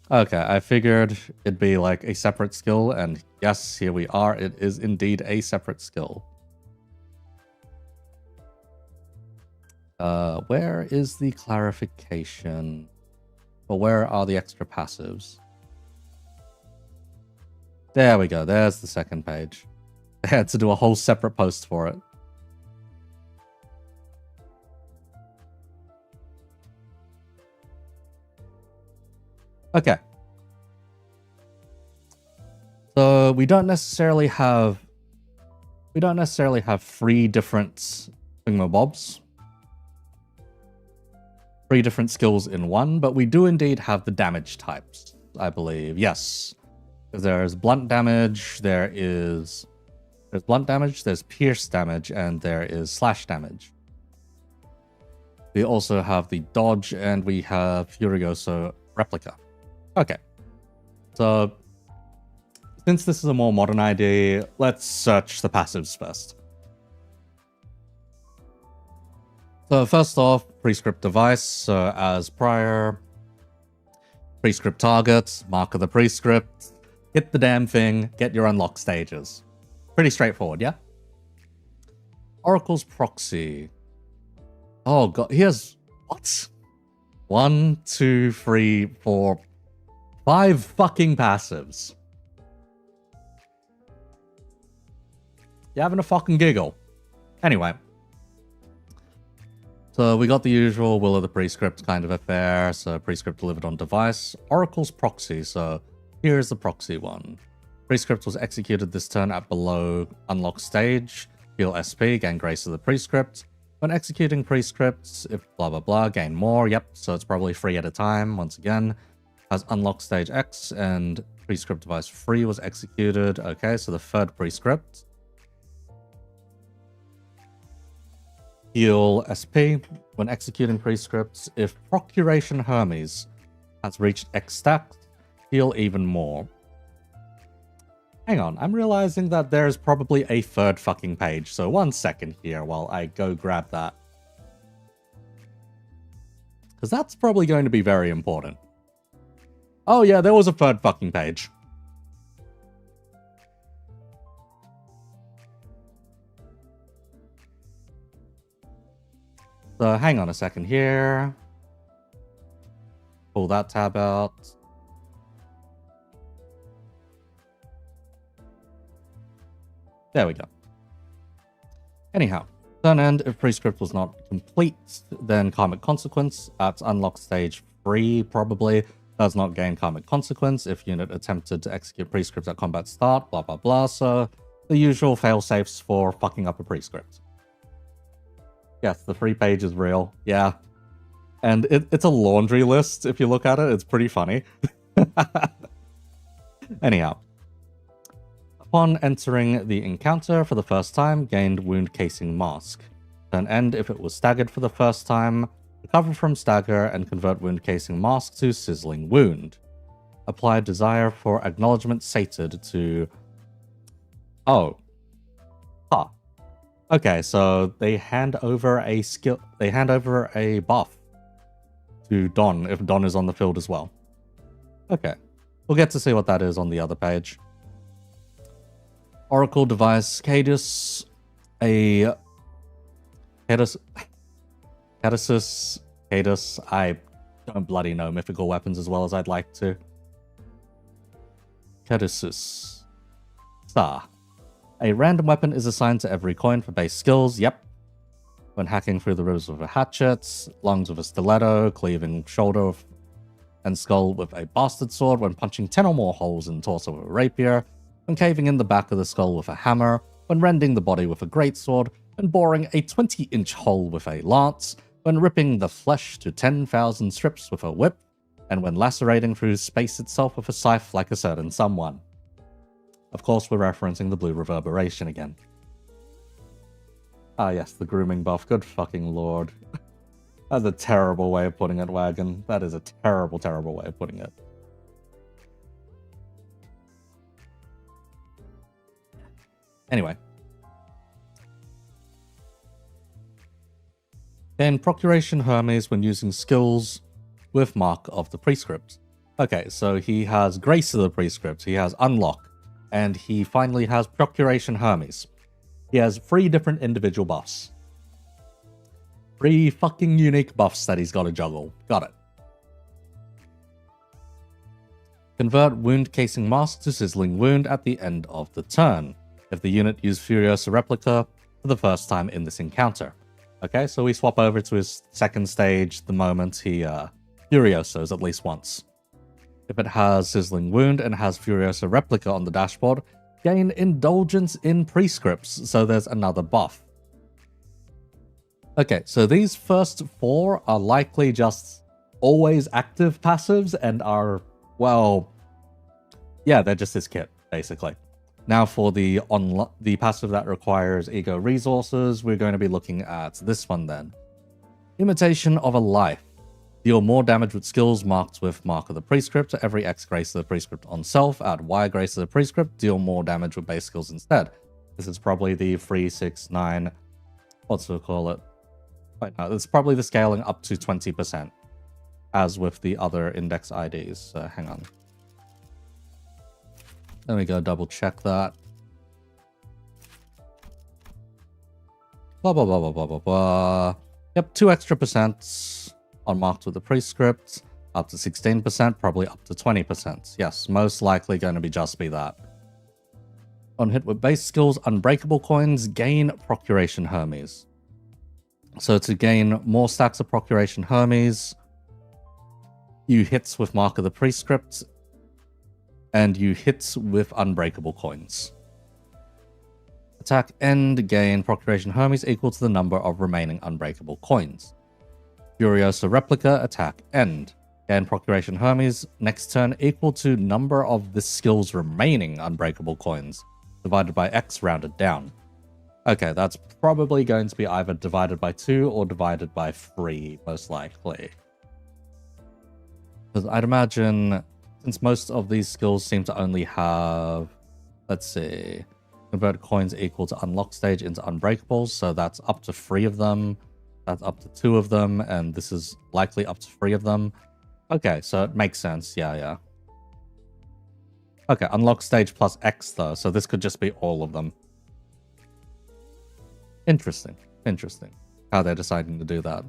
Okay, I figured it'd be like a separate skill, and yes, here we are. It is indeed a separate skill. Where is the clarification? Or where are the extra passives? There we go. There's the second page. I had to do a whole separate post for it. Okay. So we don't necessarily have 3 different thingamabobs. 3 different skills in one, but we do indeed have the damage types, I believe. Yes. There's blunt damage, there's blunt damage, there's pierce damage, and there is slash damage. We also have the dodge, and we have Furioso replica. Okay. So, since this is a more modern ID, let's search the passives first. So first off, prescript device. So as prior, prescript target, mark of the prescript, hit the damn thing, get your unlock stages. Pretty straightforward, yeah? Oracle's proxy. Oh god, here's what? 1, 2, 3, 4, 5 fucking passives. You having a fucking giggle? Anyway. So we got the usual will of the prescript kind of affair. So prescript delivered on device. Oracle's proxy. So here's the proxy one. Prescript was executed this turn at below unlock stage. Heal SP, gain grace of the prescript. When executing prescripts, if blah blah blah, gain more. Yep, so it's probably 3 at a time. Once again, has unlock stage X and prescript device 3 was executed. Okay, so the third prescript. Heal SP when executing prescripts. If Procuration Hermes has reached X stat, heal even more. Hang on, I'm realizing that there's probably a third fucking page, so 1 second here while I go grab that. Because that's probably going to be very important. Oh yeah, there was a third fucking page. So hang on a second here. Pull that tab out. There we go. Anyhow, turn end, if prescript was not complete, then karmic consequence at unlock stage 3 probably does not gain karmic consequence if unit attempted to execute prescript at combat start, blah blah blah. So the usual fail-safes for fucking up a prescript. Yes, the 3 page is real. Yeah. And it's a laundry list, if you look at it. It's pretty funny. Anyhow. Upon entering the encounter for the first time, gained wound casing mask. Turn end if it was staggered for the first time. Recover from stagger and convert wound casing mask to sizzling wound. Apply desire for acknowledgement sated to... Oh. Huh. Okay, so they hand over a skill. They hand over a buff to Don if Don is on the field as well. Okay, we'll get to see what that is on the other page. Oracle device Cadus, a Cadus. I don't bloody know mythical weapons as well as I'd like to. Caduceus. Star. A random weapon is assigned to every coin for base skills, yep. When hacking through the ribs with a hatchet, lungs with a stiletto, cleaving shoulder and skull with a bastard sword, when punching 10 or more holes in torso with a rapier, when caving in the back of the skull with a hammer, when rending the body with a greatsword, when boring a 20-inch hole with a lance, when ripping the flesh to 10,000 strips with a whip, and when lacerating through space itself with a scythe like a certain someone. Of course, we're referencing the blue reverberation again. Ah yes, the grooming buff. Good fucking lord. That's a terrible way of putting it, Wagon. That is a terrible, terrible way of putting it. Anyway. Then Procuration Hermes when using skills with Mark of the Prescript. Okay, so he has Grace of the Prescript, he has Unlock, and he finally has Procuration Hermes. He has 3 different individual buffs. 3 fucking unique buffs that he's got to juggle. Got it. Convert Wound Casing Mask to Sizzling Wound at the end of the turn, if the unit used Furiosa Replica for the first time in this encounter. Okay, so we swap over to his second stage the moment he Furiosos at least once. If it has Sizzling Wound and has Furiosa Replica on the dashboard, gain Indulgence in Prescripts, so there's another buff. Okay, so these first 4 are likely just always active passives and are, well, yeah, they're just his kit, basically. Now for the passive that requires ego resources, we're going to be looking at this one then. Imitation of a Life. Deal more damage with skills marked with Mark of the Prescript to every X Grace of the Prescript on self. Add Y Grace of the Prescript. Deal more damage with base skills instead. This is probably the 3, 6, 9... What's we call it? Wait, no, it's probably the scaling up to 20%. As with the other index IDs. Hang on. Let me go double check that. Blah, blah, blah, blah, blah, blah, blah. Yep, 2 extra percents on marked with the prescript. Up to 16%, probably up to 20%. Yes, most likely going to be just be that. On hit with base skills, Unbreakable Coins, gain Procuration Hermes. So to gain more stacks of Procuration Hermes, you hits with Mark of the Prescript, and you hit with Unbreakable Coins. Attack end, gain Procuration Hermes equal to the number of remaining Unbreakable Coins. Furiosa Replica, attack end. Gain Procuration Hermes next turn equal to number of the skill's remaining Unbreakable Coins, divided by X rounded down. Okay, that's probably going to be either divided by 2 or divided by 3, most likely. Because I'd imagine, since most of these skills seem to only have, let's see, convert coins equal to unlock stage into unbreakables, so that's up to 3 of them, that's up to 2 of them, and this is likely up to 3 of them. Okay, so it makes sense, yeah. Okay, unlock stage plus X though, so this could just be all of them. Interesting. How they're deciding to do that.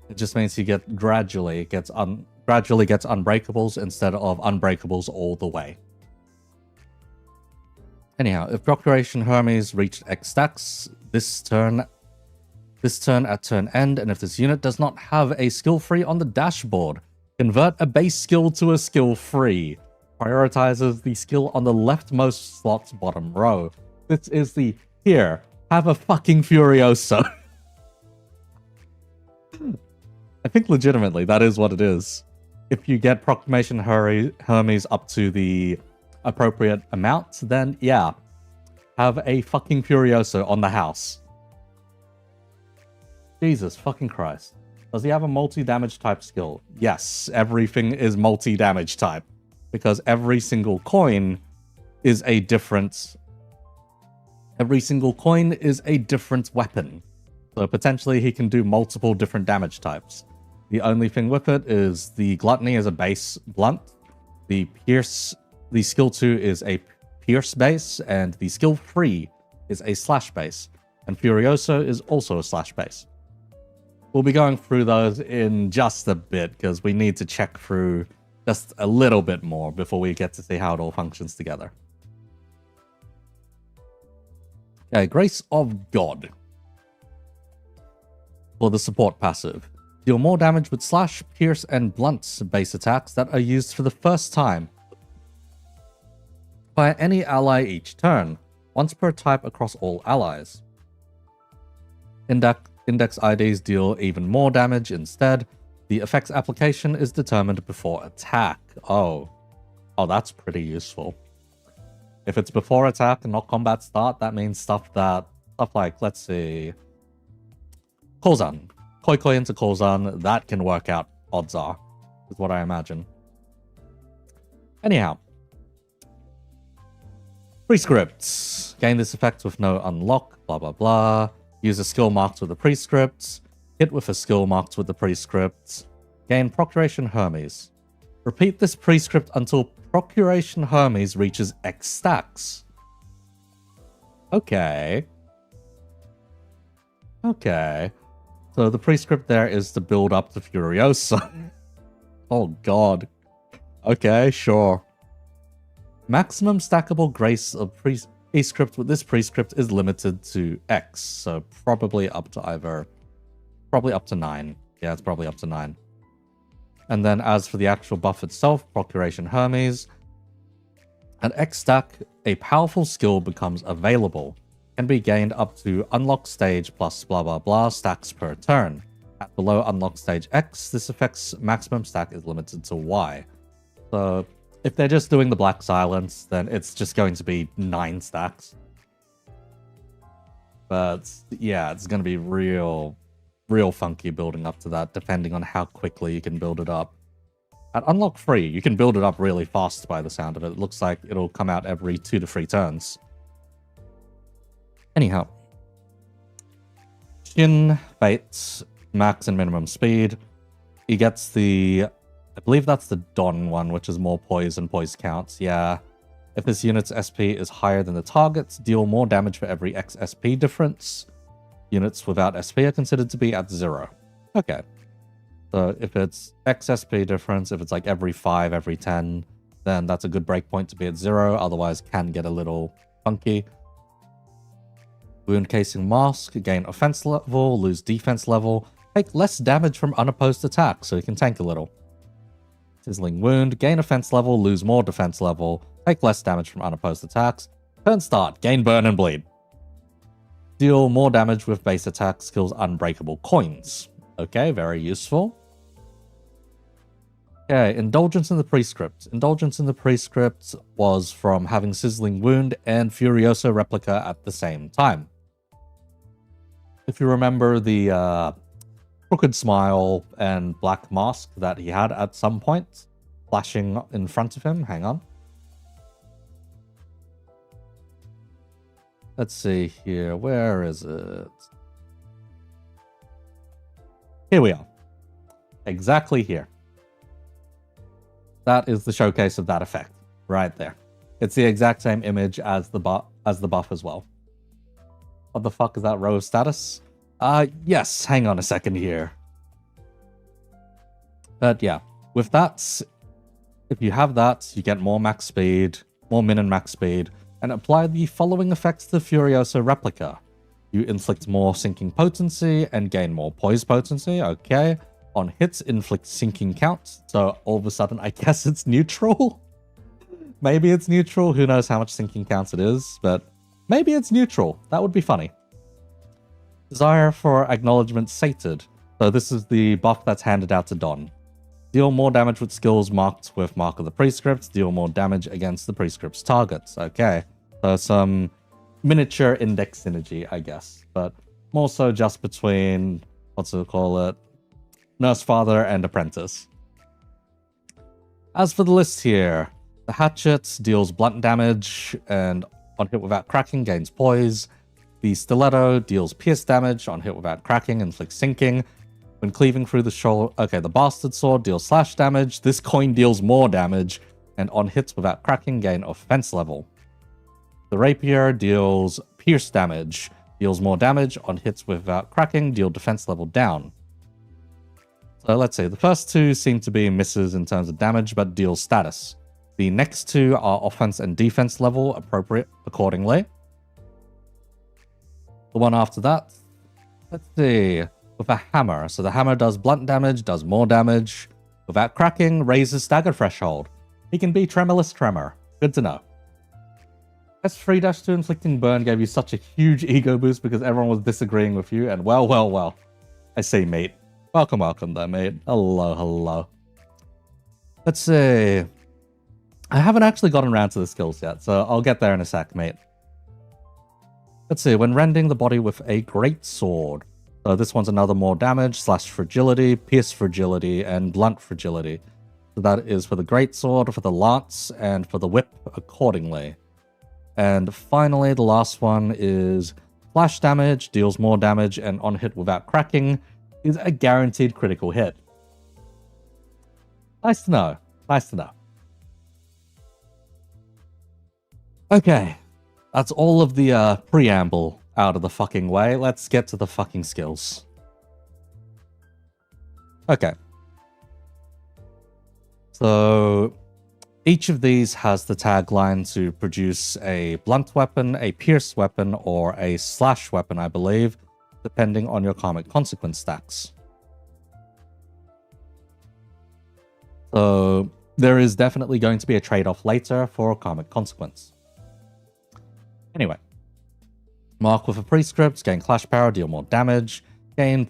It just means you get gradually gets unbreakables instead of unbreakables all the way. Anyhow, if Procuration Hermes reached X stacks this turn at turn end, and if this unit does not have a skill free on the dashboard, convert a base skill to a skill free. Prioritizes the skill on the leftmost slot's bottom row. This is the here. Have a fucking Furiosa. I think legitimately that is what it is. If you get Proclamation Hermes up to the appropriate amount, then yeah, have a fucking Furiosa on the house. Jesus fucking Christ. Does he have a multi-damage type skill? Yes, everything is multi-damage type. Because every single coin is a different... Every single coin is a different weapon. So potentially he can do multiple different damage types. The only thing with it is the Gluttony is a base blunt. The skill 2 is a pierce base, and the skill 3 is a slash base. And Furiosa is also a slash base. We'll be going through those in just a bit, because we need to check through just a little bit more before we get to see how it all functions together. Okay, Grace of God. For the support passive. Deal more damage with slash, pierce, and blunt base attacks that are used for the first time by any ally each turn, once per type across all allies. Index IDs deal even more damage instead. The effect's application is determined before attack. Oh, that's pretty useful. If it's before attack and not combat start, that means stuff like, let's see, Kozan. Koi into Kozan, that can work out, odds are, is what I imagine. Anyhow. Prescripts. Gain this effect with no unlock, blah blah blah. Use a skill marked with the prescript. Hit with a skill marked with the prescript. Gain Procuration Hermes. Repeat this prescript until Procuration Hermes reaches X stacks. Okay. Okay. So the prescript there is to build up to Furiosa. Oh god. Okay, sure. Maximum stackable grace of prescript with this prescript is limited to X. So probably up to probably up to 9. Yeah, it's probably up to 9. And then as for the actual buff itself, Procuration Hermes, at X stack, a powerful skill becomes available. Can be gained up to unlock stage plus blah blah blah stacks per turn. At below unlock stage X, this effect's maximum stack is limited to Y. So if they're just doing the Black Silence, then it's just going to be 9 stacks. But yeah, it's going to be real funky building up to that, depending on how quickly you can build it up. At unlock 3, you can build it up really fast by the sound of it. It looks like it'll come out every 2 to 3 turns. Anyhow. Shin Fates, max and minimum speed. He gets the... I believe that's the Don one, which is more poise and poise counts. Yeah. If this unit's SP is higher than the target's, deal more damage for every X SP difference. Units without SP are considered to be at 0. Okay. So if it's X SP difference, if it's like every 5, every 10, then that's a good breakpoint to be at 0. Otherwise, can get a little funky. Wound Casing Mask, gain offense level, lose defense level, take less damage from unopposed attacks, so you can tank a little. Sizzling Wound, gain offense level, lose more defense level, take less damage from unopposed attacks. Turn start, gain burn and bleed. Deal more damage with base attack skills Unbreakable Coins. Okay, very useful. Okay, Indulgence in the Prescript. Indulgence in the Prescript was from having Sizzling Wound and Furioso Replica at the same time. If you remember the Crooked Smile and Black Mask that he had at some point, flashing in front of him, hang on. Let's see here, where is it? Here we are. Exactly here. That is the showcase of that effect, right there. It's the exact same image as the buff as well. What the fuck is that row status? Yes, hang on a second here. But yeah, with that, if you have that, you get more max speed, more min and max speed, and apply the following effects to Furioso Replica. You inflict more sinking potency and gain more poise potency, okay. On hits, inflict sinking count, so all of a sudden, I guess it's neutral? Maybe it's neutral, who knows how much sinking counts it is, but maybe it's neutral, that would be funny. Desire for Acknowledgement Sated, so this is the buff that's handed out to Don. Deal more damage with skills marked with Mark of the Prescript, deal more damage against the Prescript's targets, okay. So some miniature index synergy, I guess, but more so just between, what's it call it, Nurse Father and Apprentice. As for the list here, the Hatchet deals blunt damage and on hit without cracking gains poise. The Stiletto deals pierce damage on hit without cracking, inflicts sinking. When cleaving through the shoulder, okay, the Bastard Sword deals slash damage. This coin deals more damage, and on hits without cracking gain offense level. The Rapier deals pierce damage, deals more damage on hits without cracking, deal defense level down. So let's see, the first two seem to be misses in terms of damage, but deal status. The next two are offense and defense level, appropriate accordingly. The one after that, let's see, with a hammer. So the hammer does blunt damage, does more damage. Without cracking, raises stagger threshold. He can be Tremorless Tremor. Good to know. S3-2 inflicting burn gave you such a huge ego boost because everyone was disagreeing with you, and well. I see, mate. Welcome there, mate. Hello. Let's see. I haven't actually gotten around to the skills yet, so I'll get there in a sec, mate. Let's see, when rending the body with a great sword. So this one's another more damage, slash fragility, pierce fragility, and blunt fragility. So that is for the great sword, for the lance, and for the whip accordingly. And finally, the last one is flash damage, deals more damage, and on hit without cracking is a guaranteed critical hit. Nice to know. Nice to know. Okay, that's all of the preamble out of the fucking way. Let's get to the fucking skills. Okay. So each of these has the tagline to produce a blunt weapon, a pierced weapon, or a slash weapon, I believe, depending on your karmic consequence stacks. So there is definitely going to be a trade-off later for karmic consequence. Anyway, mark with a prescript, gain clash power, deal more damage, gain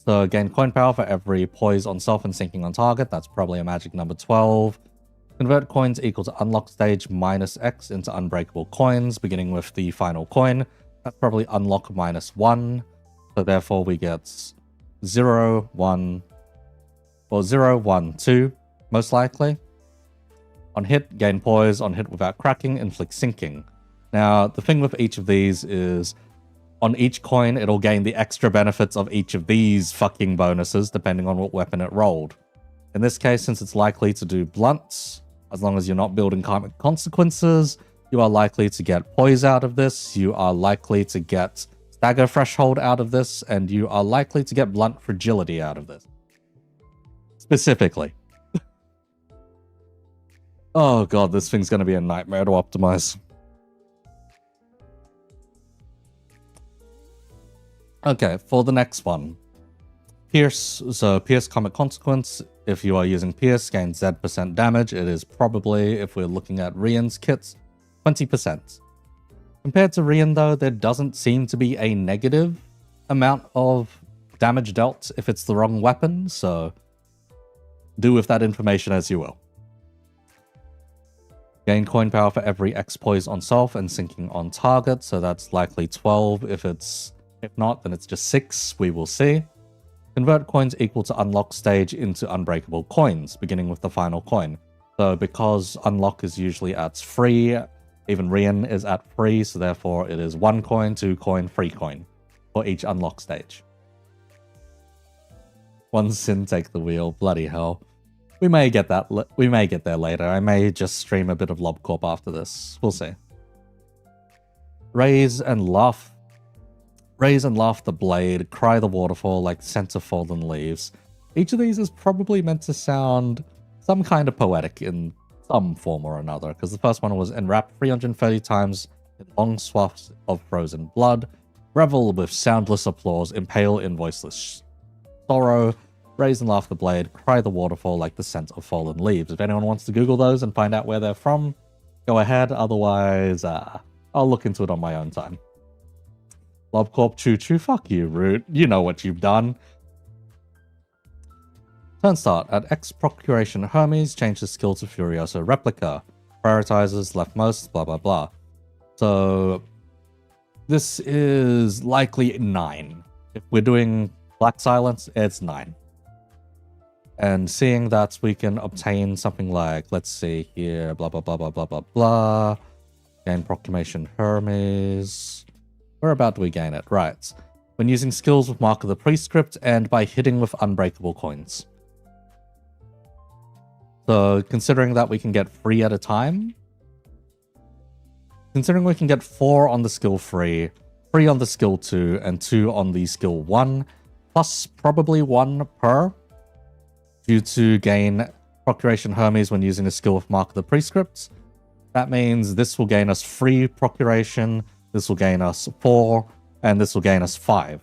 coin power for every poise on self and sinking on target. That's probably a magic number 12. Convert coins equal to unlock stage minus X into unbreakable coins, beginning with the final coin. That's probably unlock minus 1. So therefore we get 0, 1, or 0, 1, 2, most likely. On hit, gain poise. On hit without cracking, inflict sinking. Now, the thing with each of these is, on each coin, it'll gain the extra benefits of each of these fucking bonuses, depending on what weapon it rolled. In this case, since it's likely to do blunts, as long as you're not building karmic consequences, you are likely to get poise out of this, you are likely to get stagger threshold out of this, and you are likely to get blunt fragility out of this. Specifically. Oh god, this thing's gonna be a nightmare to optimize. Okay, for the next one. Pierce. So Pierce Karmic Consequence. If you are using Pierce, gain Z% damage. It is probably, if we're looking at Rien's kits, 20%. Compared to Rien, though, there doesn't seem to be a negative amount of damage dealt if it's the wrong weapon, so do with that information as you will. Gain coin power for every X poise on self and sinking on target, so that's likely 12 if not, then it's just 6, we will see. Convert coins equal to unlock stage into unbreakable coins, beginning with the final coin. So because unlock is usually at 3, even Rien is at 3, so therefore it is 1 coin, 2 coin, 3 coin for each unlock stage. One sin take the wheel, bloody hell. We may get there later. I may just stream a bit of LobCorp after this. We'll see. Raise and laugh the blade, cry the waterfall like scent of fallen leaves. Each of these is probably meant to sound some kind of poetic in some form or another, because the first one was enwrap 330 times in long swaths of frozen blood, revel with soundless applause, impale in voiceless sorrow, raise and laugh the blade, cry the waterfall like the scent of fallen leaves. If anyone wants to Google those and find out where they're from, go ahead. Otherwise, I'll look into it on my own time. LobCorp Choo Choo, fuck you, Root. You know what you've done. Turn start. At X Procuration Hermes, change the skill to Furioso Replica. Prioritizes leftmost, blah blah blah. So this is likely 9. If we're doing Black Silence, it's 9. And seeing that we can obtain something like, let's see here, blah blah blah blah blah blah blah. Gain Proclamation Hermes. Whereabout do we gain it? Right. When using skills with Mark of the Prescript and by hitting with unbreakable coins. So, considering that we can get 3 at a time, considering we can get 4 on the skill 3, 3 on the skill 2, and 2 on the skill 1, plus probably 1 per, due to gain Procuration Hermes when using a skill with Mark of the Prescript. That means this will gain us 3 Procuration, this will gain us 4, and this will gain us 5.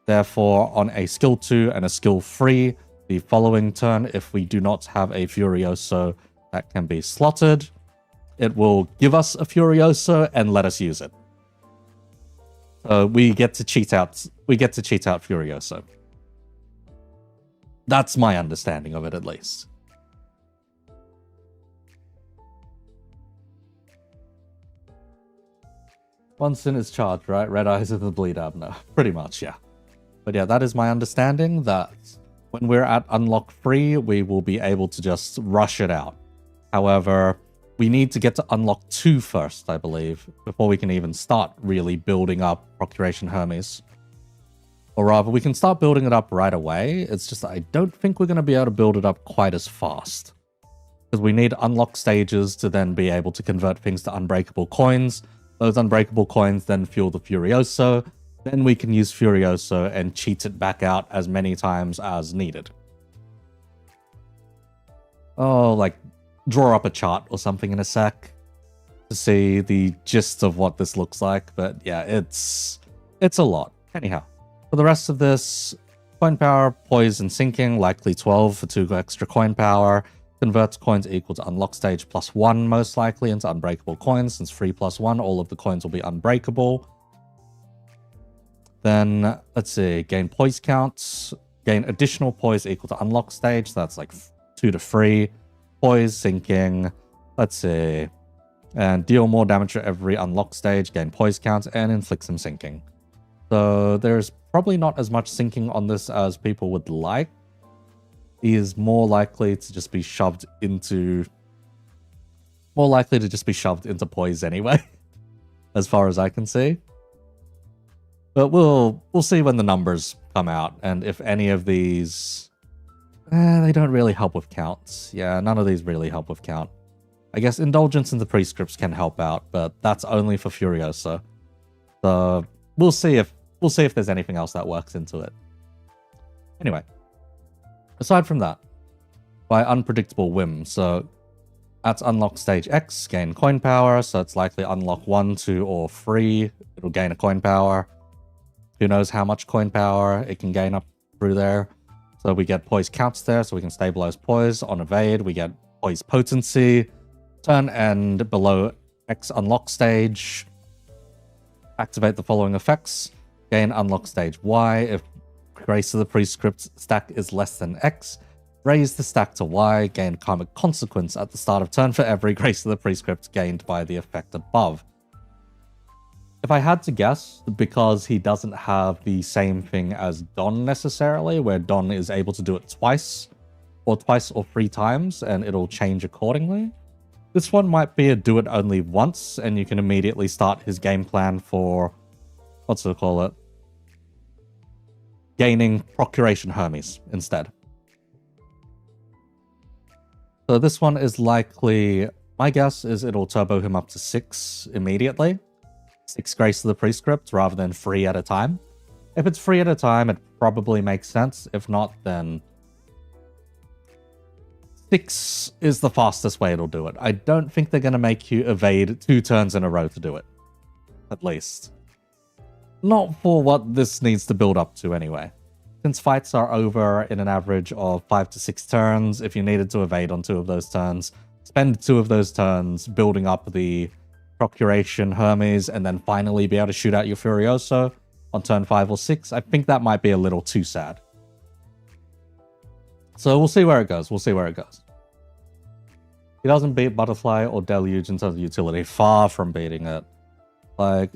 Therefore, on a skill 2 and a skill 3, the following turn, if we do not have a Furioso that can be slotted, it will give us a Furioso and let us use it. So we get to cheat out Furioso. That's my understanding of it, at least. One sin is charged, right? Red eyes in the bleed up. No, pretty much, yeah. But yeah, that is my understanding, that when we're at unlock 3, we will be able to just rush it out. However, we need to get to unlock 2 first, I believe, before we can even start really building up Procuration Hermes. Or rather, we can start building it up right away. It's just that I don't think we're going to be able to build it up quite as fast. Because because we need unlock stages to then be able to convert things to unbreakable coins. Those unbreakable coins then fuel the Furioso. Then we can use Furioso and cheat it back out as many times as needed. Oh, like draw up a chart or something in a sec to see the gist of what this looks like. But yeah, it's a lot. Anyhow, for the rest of this, coin power, poise, and sinking, likely 12 for 2 extra coin power. Converts coins equal to unlock stage +1, most likely, into unbreakable coins. Since 3 + 1, all of the coins will be unbreakable. Then, let's see, gain poise counts. Gain additional poise equal to unlock stage. So that's like 2 to 3. Poise, sinking, let's see. And deal more damage to every unlock stage. Gain poise counts and inflict some sinking. So there's probably not as much sinking on this as people would like. He is more likely to just be shoved into poise anyway, as far as I can see. But we'll see when the numbers come out, and if any of these they don't really help with counts. Yeah, none of these really help with count. I guess Indulgence in the Prescripts can help out, but that's only for Furiosa. So we'll see if there's anything else that works into it. Anyway. Aside from that, by unpredictable whim, so at unlock stage X, gain coin power, so it's likely unlock 1, 2, or 3, it'll gain a coin power. Who knows how much coin power it can gain up through there. So we get poise counts there, so we can stabilize poise. On evade, we get poise potency. Turn end below X unlock stage. Activate the following effects. Gain unlock stage Y if Grace of the Prescript stack is less than X. Raise the stack to Y. Gain karmic consequence at the start of turn for every Grace of the Prescript gained by the effect above. If I had to guess, because he doesn't have the same thing as Don necessarily, where Don is able to do it twice or 3 times, and it'll change accordingly. This one might be a do it only once, and you can immediately start his game plan for, what's it call it? Gaining Procuration Hermes instead. So this one is likely, my guess is it'll turbo him up to 6 immediately. 6 Grace of the Prescript rather than 3 at a time. If it's 3 at a time, it probably makes sense. If not, then 6 is the fastest way it'll do it. I don't think they're going to make you evade 2 turns in a row to do it. At least. Not for what this needs to build up to anyway. Since fights are over in an average of 5 to 6 turns, if you needed to evade on 2 of those turns, spend 2 of those turns building up the Procuration Hermes and then finally be able to shoot out your Furioso on turn 5 or 6. I think that might be a little too sad. So we'll see where it goes. He doesn't beat Butterfly or Deluge in terms of utility. Far from beating it. Like,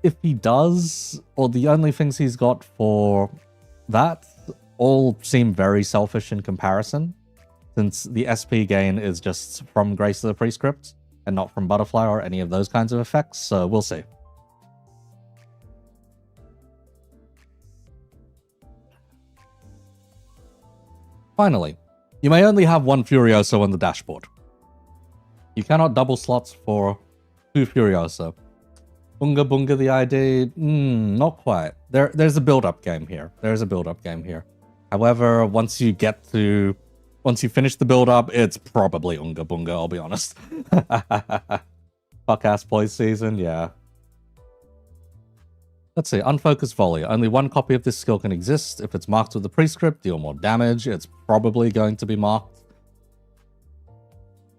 if he does, or the only things he's got for that all seem very selfish in comparison, since the SP gain is just from Grace of the Prescript and not from Butterfly or any of those kinds of effects, so we'll see. Finally, you may only have 1 Furioso on the dashboard. You cannot double slots for 2 Furioso. Bunga Bunga the ID? Not quite. There's a build-up game here. However, once you finish the build-up, it's probably Unga Bunga, I'll be honest. Fuck-ass poise season, yeah. Let's see, Unfocused Volley. Only 1 copy of this skill can exist. If it's marked with the Prescript, deal more damage. It's probably going to be marked.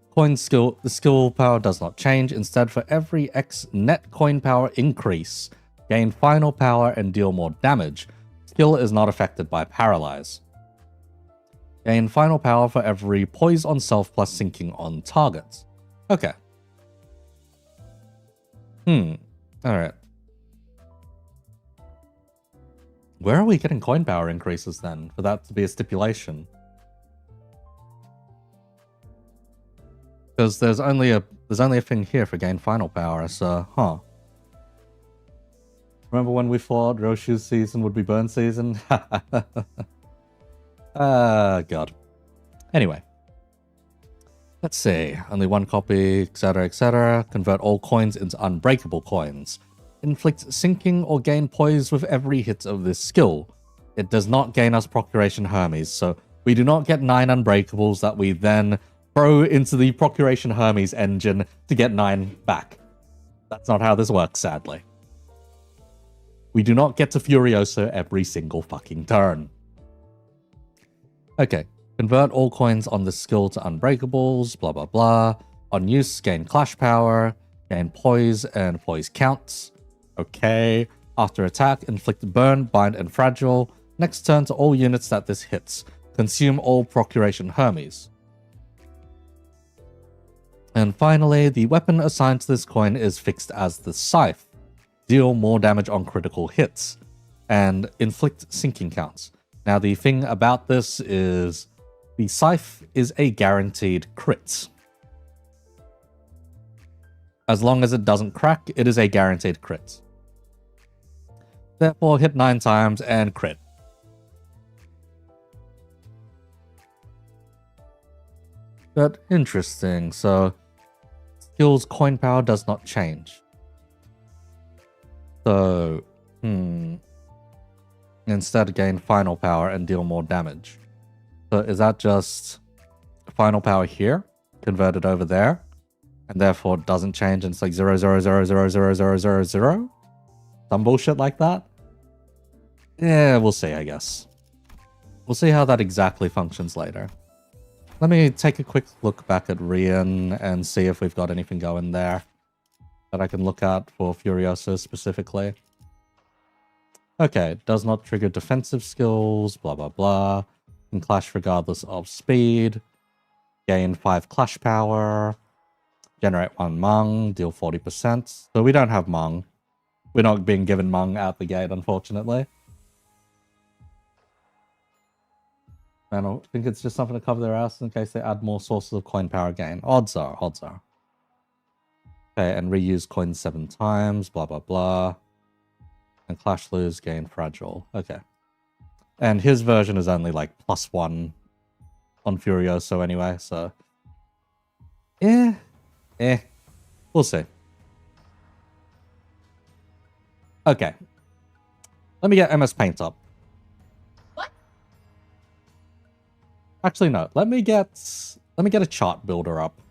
Coin skill, the skill power does not change. Instead, for every X net coin power increase, gain final power and deal more damage. Skill is not affected by Paralyze. Gain final power for every poise on self plus sinking on targets. Okay. Alright. Where are we getting coin power increases then, for that to be a stipulation? Because there's only a thing here for gain final power, so Remember when we thought Roshu's season would be burn season? God. Anyway. Let's see. Only one copy, etc., etc. Convert all coins into unbreakable coins. Inflict sinking or gain poise with every hit of this skill. It does not gain us Procuration Hermes, so we do not get 9 unbreakables that we then throw into the Procuration Hermes engine to get 9 back. That's not how this works, sadly. We do not get to Furioso every single fucking turn. Okay. Convert all coins on this skill to unbreakables, blah blah blah. On use, gain clash power, gain poise, and poise counts. Okay. After attack, inflict burn, bind, and fragile. Next turn to all units that this hits. Consume all Procuration Hermes. And finally, the weapon assigned to this coin is fixed as the Scythe. Deal more damage on critical hits. And inflict sinking counts. Now the thing about this is the Scythe is a guaranteed crit. As long as it doesn't crack, it is a guaranteed crit. Therefore, hit 9 times and crit. But interesting, so skill's coin power does not change. So, instead gain final power and deal more damage. So is that just final power here, converted over there, and therefore it doesn't change and it's like 0.0000000? Some bullshit like that? Yeah, we'll see, I guess. We'll see how that exactly functions later. Let me take a quick look back at Rien and see if we've got anything going there that I can look at for Furioso specifically. Okay, does not trigger defensive skills, blah blah blah. Can clash regardless of speed. Gain 5 clash power. Generate 1 Mung, deal 40%. So we don't have Mung. We're not being given Mung out the gate, unfortunately. I don't think it's just something to cover their ass in case they add more sources of coin power gain. Odds are, odds are. Okay, and reuse coins 7 times, blah blah blah. And clash lose, gain fragile. Okay. And his version is only like +1 on Furioso anyway, so... We'll see. Okay. Let me get MS Paint up. What? Actually, no. Let me get a chart builder up.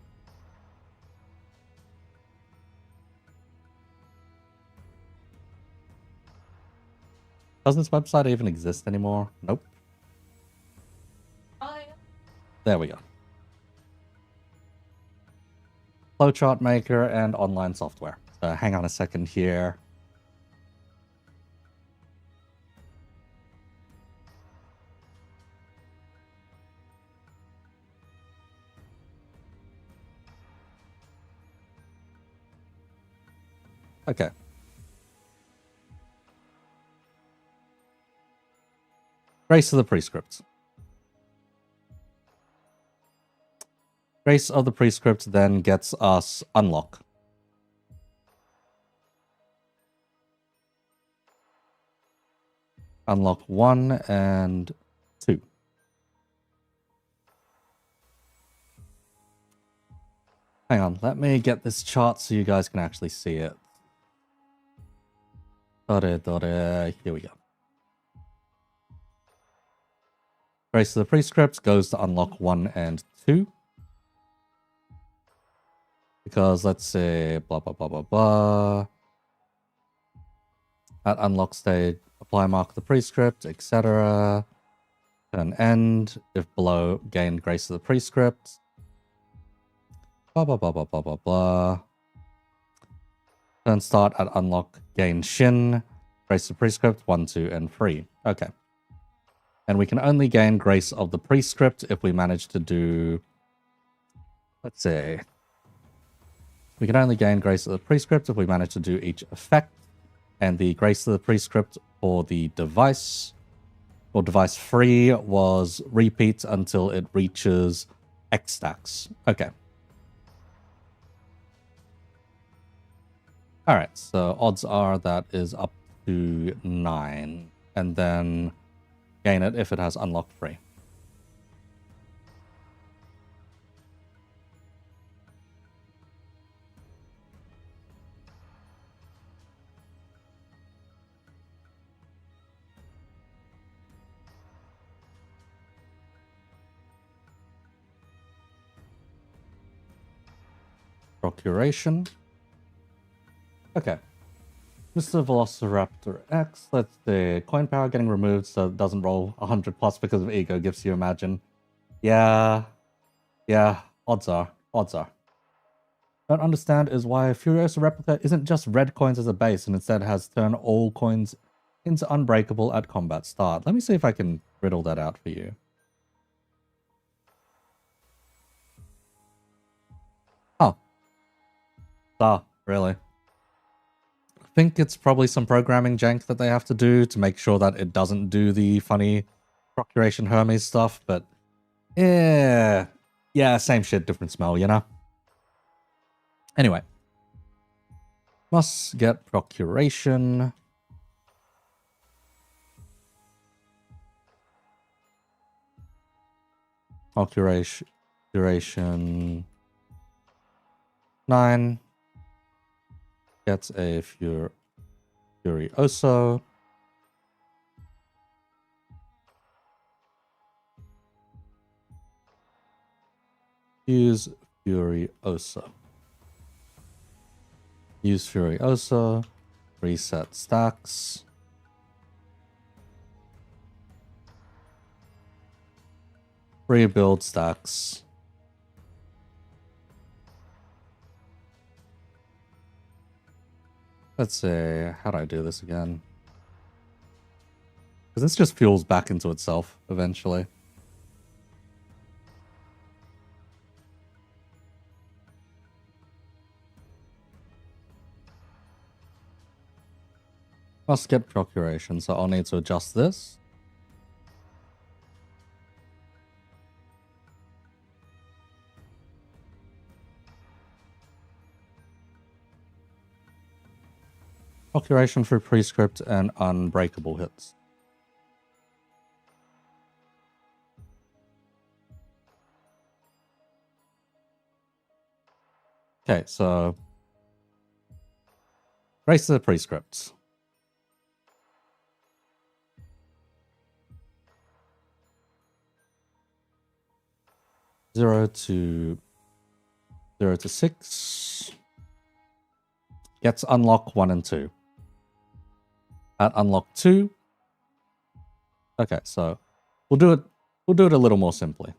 Doesn't this website even exist anymore? Nope. Oh, yeah. There we go. Flowchart maker and online software. Hang on a second here. Okay. Grace of the Prescript. Grace of the Prescript then gets us Unlock. Unlock 1 and 2. Hang on, let me get this chart so you guys can actually see it. Here we go. Grace of the Prescript goes to Unlock 1 and 2. Because let's say blah blah blah blah blah. At unlock stage, apply mark of the prescript, etc. Turn end. If below, gain Grace of the Prescript. Blah blah blah blah blah blah blah. Turn start at unlock, gain Shin. Grace of the Prescript 1, 2, and 3. Okay. And we can only gain Grace of the Prescript if we manage to do... Let's see. We can only gain Grace of the Prescript if we manage to do each effect. And the Grace of the Prescript for the device, or device 3, was repeat until it reaches X stacks. Okay. Alright, so odds are that is up to 9. And then gain it if it has unlocked 3. procuration. Okay. Mr. Velociraptor X, let's see. Coin power getting removed so it doesn't roll 100 plus because of ego gives you imagine. Yeah. Yeah, odds are. Odds are. Don't understand is why Furiosa Replica isn't just red coins as a base and instead has turn all coins into unbreakable at combat start. Let me see if I can riddle that out for you. Oh. Really? I think it's probably some programming jank that they have to do to make sure that it doesn't do the funny Procuration Hermes stuff, but yeah, same shit, different smell, you know? Anyway. Must get Procuration. Procuration 9. Gets a Furioso. Use Furioso. Use Furioso. Reset stacks. Rebuild stacks. Let's say, how do I do this again? Because this just fuels back into itself eventually. Must get Procuration, so I'll need to adjust this. Procuration for Prescript and Unbreakable hits. Okay, so Grace of the Prescripts. Zero to 6. Gets unlock 1 and 2. At unlock 2. Okay, so we'll do it a little more simply.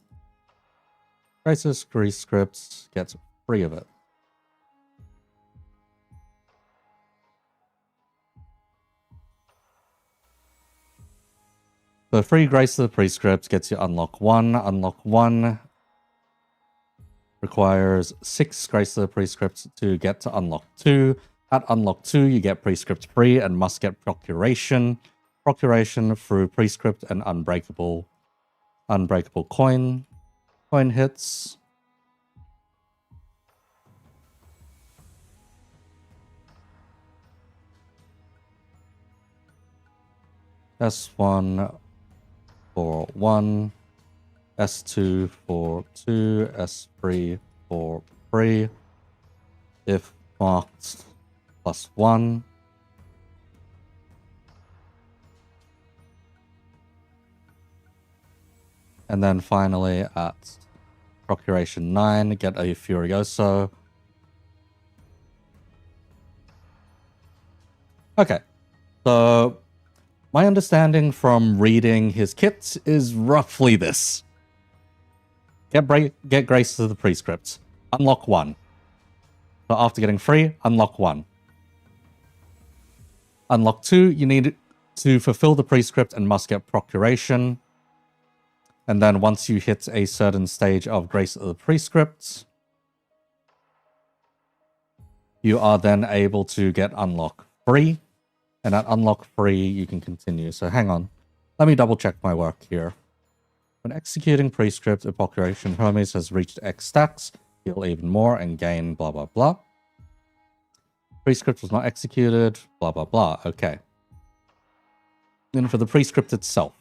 Grace's Prescripts gets 3 of it. So 3 Grace of the Prescripts gets you unlock 1. Unlock 1 requires 6 Grace of the Prescripts to get to unlock 2. At unlock 2, you get Prescript free and must get Procuration. Procuration through Prescript and Unbreakable coin hits. S1 for 1. S2 for 2. S3 for 3. If marked +1. And then finally at Procuration 9, get a Furioso. Okay, so my understanding from reading his kits is roughly this. Get Grace of the Prescripts. Unlock 1. So after getting 3, unlock 1. Unlock 2, you need to fulfill the Prescript and must get Procuration. And then once you hit a certain stage of Grace of the Prescripts, you are then able to get unlock 3. And at unlock 3, you can continue. So hang on. Let me double check my work here. When executing Prescript, a Procuration Hermes has reached X stacks, heal even more, and gain blah blah blah. Prescript was not executed, blah blah blah. Okay. Then for the Prescript itself,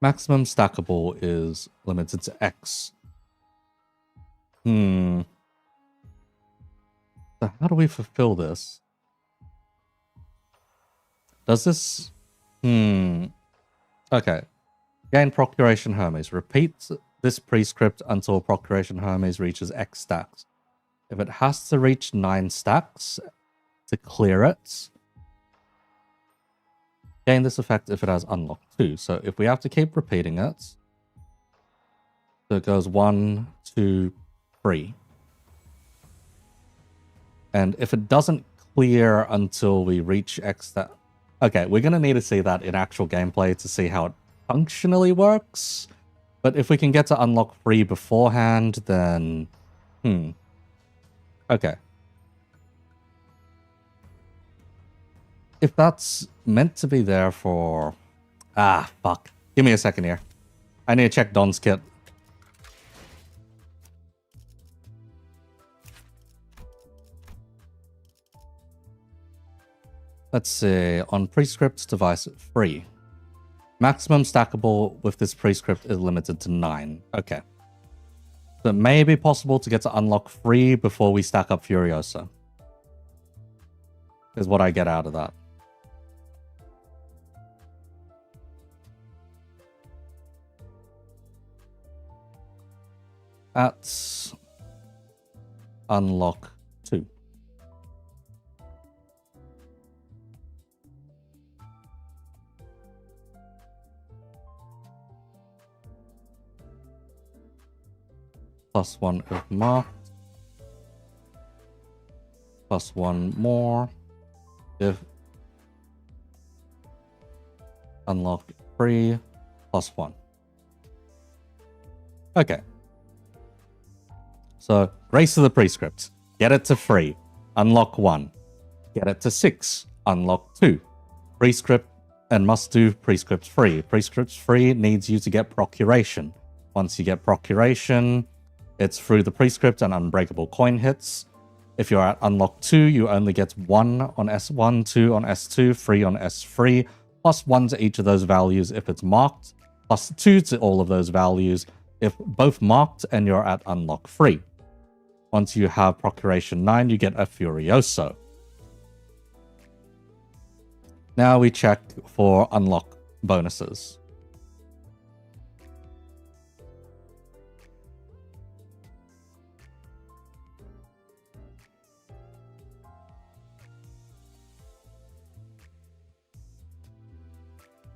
maximum stackable is limited to X. So how do we fulfill this? Does this... Okay. Gain Procuration Hermes. Repeat this prescript until Procuration Hermes reaches X stacks. If it has to reach 9 stacks to clear it, gain this effect if it has unlocked 2. So if we have to keep repeating it, so it goes 1, 2, 3. And if it doesn't clear until we reach X stack... Okay, we're going to need to see that in actual gameplay to see how it functionally works. But if we can get to unlock 3 beforehand, then... Okay. If that's meant to be there for... Ah, fuck. Give me a second here. I need to check Don's kit. Let's see. On prescript device 3. Maximum stackable with this prescript is limited to 9. Okay. So it may be possible to get to unlock 3 before we stack up Furiosa. Is what I get out of that. At unlock 2. +1 if marked. +1 more if unlock 3 +1. Okay. So, race to the prescript. Get it to 3. Unlock 1. Get it to 6. Unlock 2. Prescript and must do prescript 3. Prescript 3 needs you to get procuration. Once you get procuration, it's through the prescript and unbreakable coin hits. If you're at unlock 2, you only get 1 on S1, 2 on S2, 3 on S3, +1 to each of those values if it's marked, +2 to all of those values if both marked and you're at unlock 3. Once you have Procuration 9, you get a Furioso. Now we check for unlock bonuses.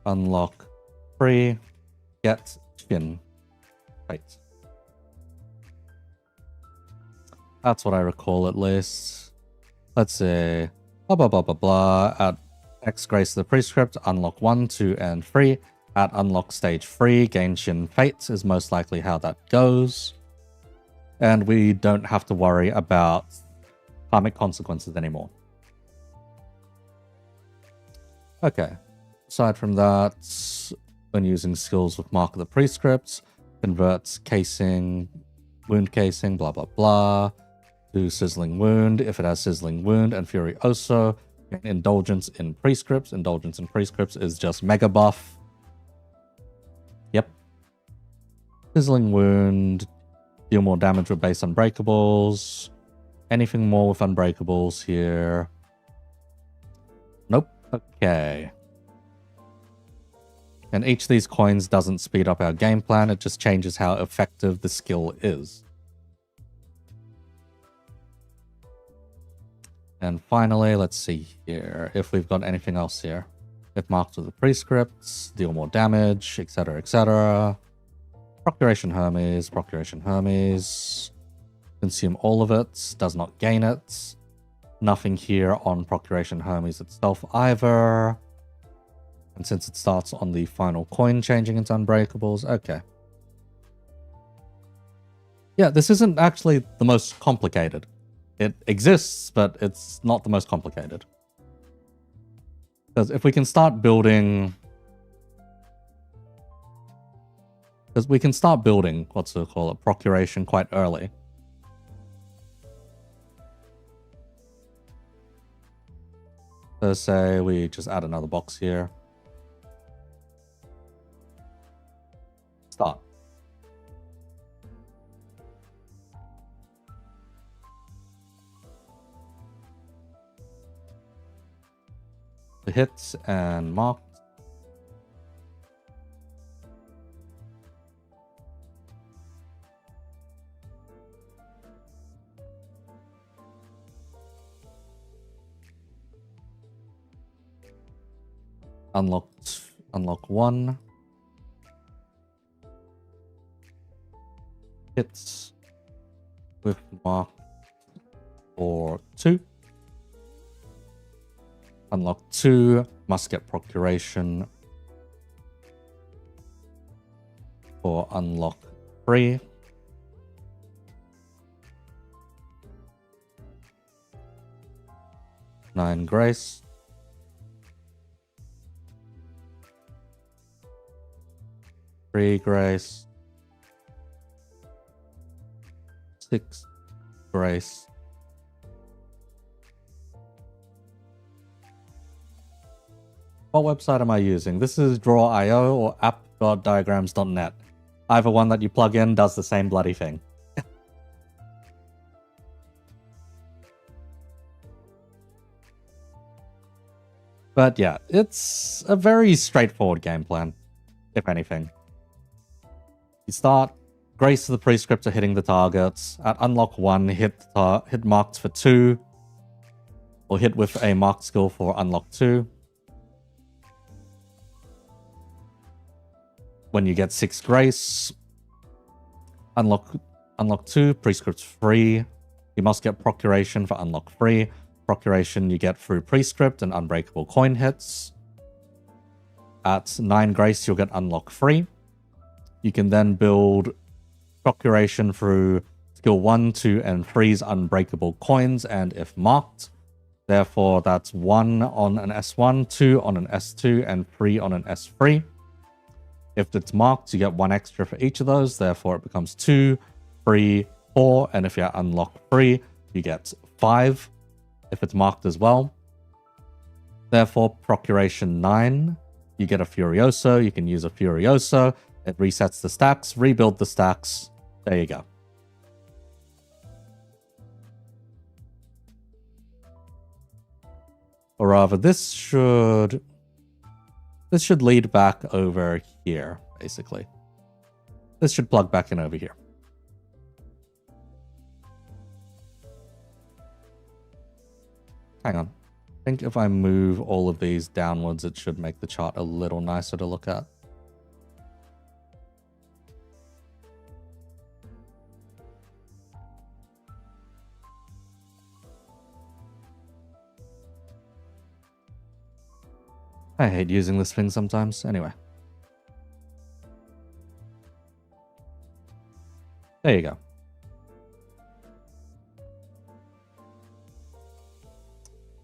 Unlock 3, get Chin. Right. That's what I recall, at least. Let's see. Blah, blah, blah, blah, blah. At X Grace the Prescript, unlock 1, 2, and 3. At unlock stage 3, gain Shin Fate is most likely how that goes. And we don't have to worry about karmic consequences anymore. Okay. Aside from that, when using skills with Mark of the Prescript, converts casing, wound casing, blah, blah, blah, to Sizzling Wound. If it has Sizzling Wound and Furioso, Indulgence in Prescripts. Indulgence in Prescripts is just Mega Buff. Yep. Sizzling Wound, deal more damage with base Unbreakables. Anything more with Unbreakables here? Nope. Okay. And each of these coins doesn't speed up our game plan, it just changes how effective the skill is. And finally, let's see here if we've got anything else here. If marked with the prescripts, deal more damage, etc., etc. Procuration Hermes, Procuration Hermes. Consume all of it, does not gain it. Nothing here on Procuration Hermes itself either. And since it starts on the final coin changing into Unbreakables, okay. Yeah, this isn't actually the most complicated. It exists, but it's not the most complicated. Because if we can start building... Because we can start building, what's it called, Procuration quite early. So say we just add another box here. Start. The hits and marked. Unlock 1. Hits with mark for 2. Unlock 2. Must get procuration for unlock 3. Nine grace. Three grace. 6 grace. What website am I using? This is draw.io or app.diagrams.net. Either one that you plug in does the same bloody thing. But yeah, it's a very straightforward game plan, if anything. You start, grace the prescript are hitting the targets. At unlock 1, hit marked for 2. Or hit with a marked skill for unlock 2. When you get 6 grace, unlock 2, prescript's free. You must get procuration for unlock 3. Procuration you get through prescript and unbreakable coin hits. At 9 grace, you'll get unlock 3. You can then build procuration through skill 1, 2, and 3's unbreakable coins, and if marked. Therefore, that's 1 on an S1, 2 on an S2, and 3 on an S3. If it's marked, you get 1 extra for each of those. Therefore, it becomes 2, 3, 4, and if you unlock 3, you get 5. If it's marked as well. Therefore, procuration 9, you get a Furioso. You can use a Furioso. It resets the stacks, rebuild the stacks. There you go. Or rather, this should lead back over here, basically. This should plug back in over here. Hang on. I think if I move all of these downwards, it should make the chart a little nicer to look at. I hate using this thing sometimes. Anyway. There you go.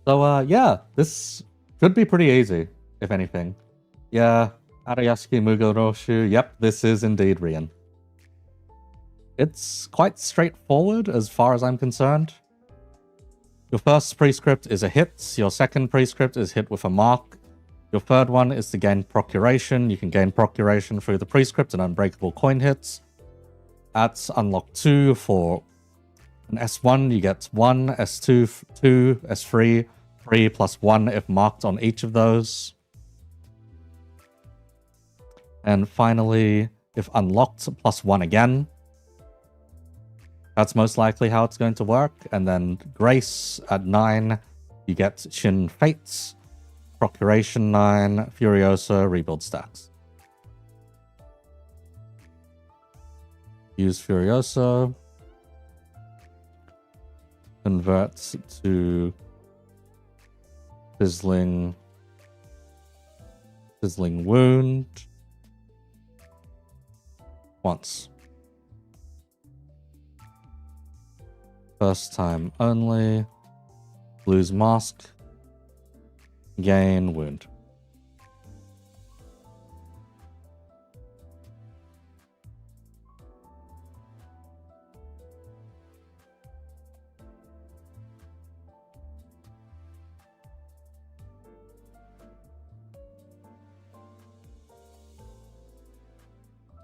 So, yeah, this should be pretty easy, if anything. Yeah, Arayasuki Mugoroshu, yep, this is indeed Rien. It's quite straightforward as far as I'm concerned. Your first prescript is a hit, your second prescript is hit with a mark. Your third one is to gain procuration. You can gain procuration through the prescript and unbreakable coin hits. At unlock 2 for an S1, you get 1, S2, 2, S3, 3 plus 1 if marked on each of those. And finally, if unlocked, plus 1 again. That's most likely how it's going to work. And then Grace at 9, you get Shin Fates. Procuration 9, Furiosa, rebuild stacks. Use Furiosa. Convert to Sizzling Wound. Once. First time only. Lose Mask. Gain Wound.